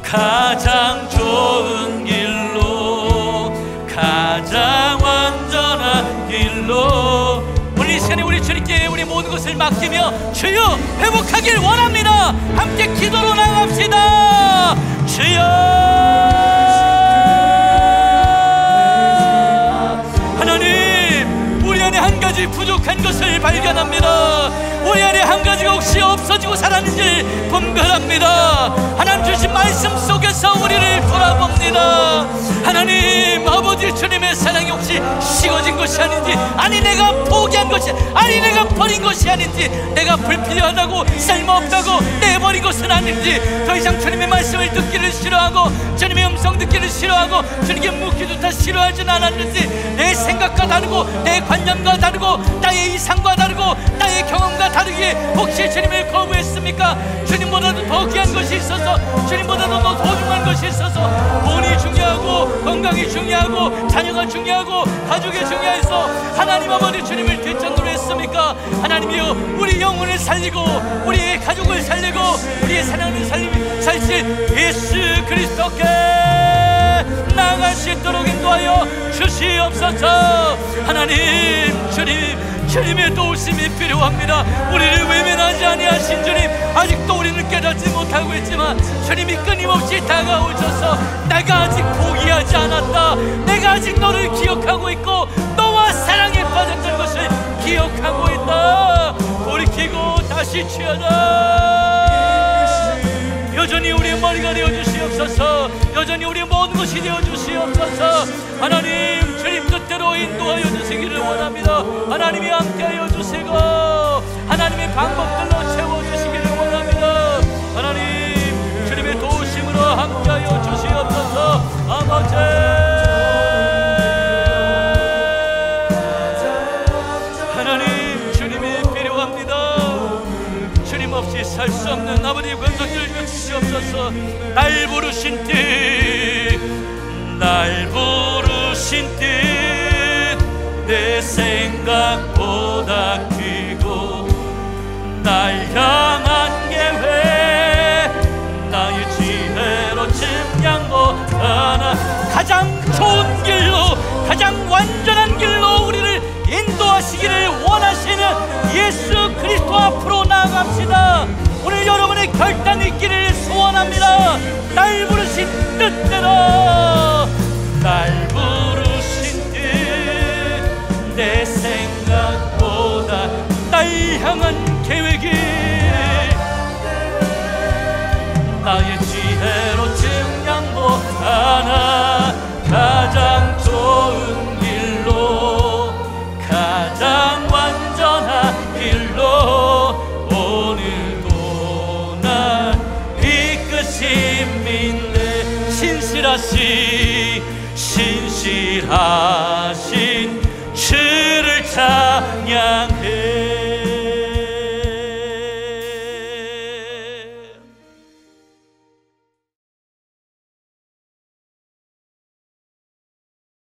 가장 좋은 길로 가장 완전한 길로 오늘 이 시간에 우리 주님께 우리 모든 것을 맡기며 주여 회복하길 원합니다. 함께 기도로 나갑시다. 주여 하나님, 우리 안에 한 가지 부족한 것을 발견합니다. 우리 안에 한 가지가 혹시 없어지고 살았는지 분별합니다. 하나님 주신 말씀 속에서 우리를 돌아봅니다. 하나님 아버지 주님의 사랑이 혹시 식어진 것이 아닌지, 아니 내가 포기한 것이, 아니 내가 버린 것이 아닌지, 내가 불필요하다고 쓸모없다고 내버린 것은 아닌지, 더 이상 주님의 말씀을 듣기를 싫어하고 주님의 음성 듣기를 싫어하고 주님께 묻기도 다 싫어하진 않았는지, 내 생각과 다르고 내 관념과 다르고 나의 이상과 다르고 나의 경험과 다르게 혹시 주님을 거부했습니까? 주님보다도 더 귀한 것이 있어서, 주님보다도 더 소중한 것이 있어서, 돈이 중요하고 건강이 중요하고 자녀가 중요하고 가족이 중요해서 하나님 아버지 주님을 뒷전으로 했습니까? 하나님이여, 우리 영혼을 살리고 우리의 가족을 살리고 우리의 사랑을 살실 예수 그리스도께 나아갈 수 있도록 인도하여 주시옵소서. 하나님 주님의 도우심이 필요합니다. 우리를 외면하지 아니하신 주님, 아직도 우리는 깨닫지 못하고 있지만 주님이 끊임없이 다가오셔서 내가 아직 포기하지 않았다, 내가 아직 너를 기억하고 있고 너와 사랑에 빠졌던 것을 기억하고 있다, 돌이키고 다시 취하자. 여전히 우리의 머리가 되어주시옵소서. 여전히 우리의 모든 것이 되어주시옵소서. 하나님 주님 뜻대로 인도하여 주시기를 원합니다. 하나님이 함께하여 주시고 하나님의 방법들로 채워주시기를 원합니다. 하나님 주님의 도우심으로 함께하여 주시옵소서. 아버지, 하나님 주님이 필요합니다. 주님 없이 살 수 없는 아버지의 권속을 주시옵소서. 날 부르신 뜻, 날 부르신 뜻, 내 생각보다 크고 날 향한 계획, 나의 지혜로 증량 못하나 가장 좋은 길로, 가장 완전한 길로 우리를 인도하시기를 원하시는 예수 그리스도 앞으로 나아갑시다. 오늘 여러분의 결단 있기를 소원합니다. 날 부르신 뜻대로, 날 부르신 뜻, 내 생각보다 날 향한 계획이 나의 지혜로 증량 못하나 가장 좋은 길로, 가장 완전한 길로 오늘도 날 이끄심 믿네. 신실하신